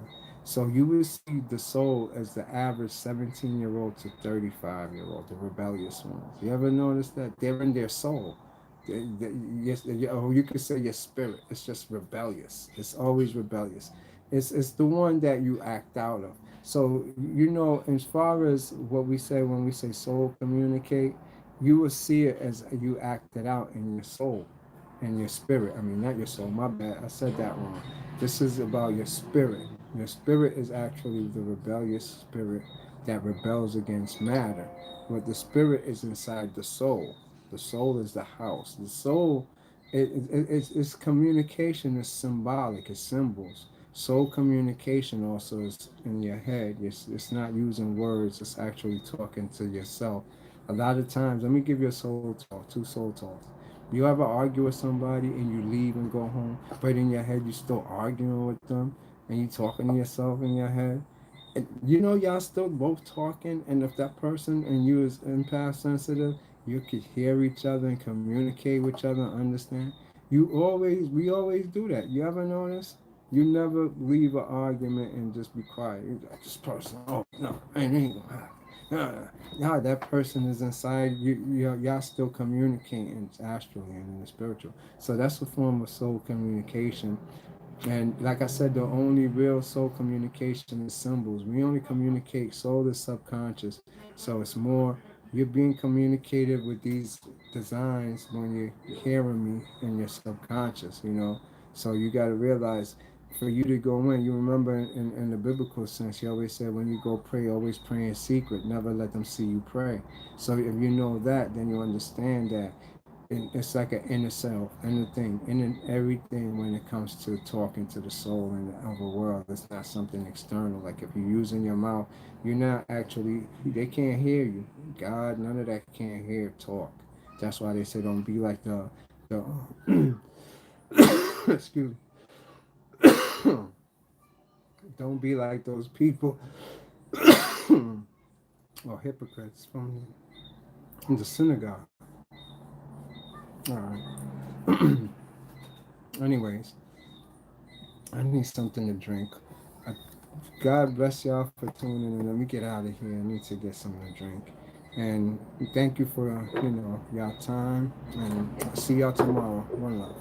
So you would see the soul as the average 17-year-old to 35-year-old, the rebellious ones. You ever notice that they're in their soul? Yes, or you could say your spirit. It's just rebellious. It's always rebellious. It's the one that you act out of. So you know, as far as what we say when we say soul communicate, you will see it as you act it out in your soul, in your spirit. I mean, not your soul. My bad. I said that wrong. This is about your spirit. Your spirit is actually the rebellious spirit that rebels against matter. But the spirit is inside the soul. The soul is the house. The soul, it's communication is symbolic. It's symbols. Soul communication also is in your head. It's not using words. It's actually talking to yourself. A lot of times, let me give you a soul talk, two soul talks. You ever argue with somebody and you leave and go home, but in your head you're still arguing with them and you talking to yourself in your head? And you know y'all still both talking, and if that person and you is empath sensitive, you could hear each other and communicate with each other and understand. We always do that. You ever notice? You never leave an argument and just be quiet. You're like, this person, oh no, I ain't gonna happen. Yeah, that person is inside y'all still communicating astrally and in the spiritual. So that's a form of soul communication. And like I said, the only real soul communication is symbols. We only communicate, soul is subconscious. So it's more, you're being communicated with these designs when you're hearing me in your subconscious, you know. So you got to realize, for you to go in, you remember in the biblical sense, he always said, when you go pray, always pray in secret, never let them see you pray. So if you know that, then you understand that it's like an inner self, inner thing, inner everything when it comes to talking to the soul in the other world. It's not something external. Like if you're using your mouth, you're not actually, they can't hear you. God, none of that can't hear talk. That's why they say don't be like the excuse me, don't be like those people or hypocrites from the synagogue. All right. Anyways, I need something to drink. I, God bless y'all for tuning in. Let me get out of here. I need to get something to drink. And thank you for, you know, y'all time. And I'll see y'all tomorrow. One love.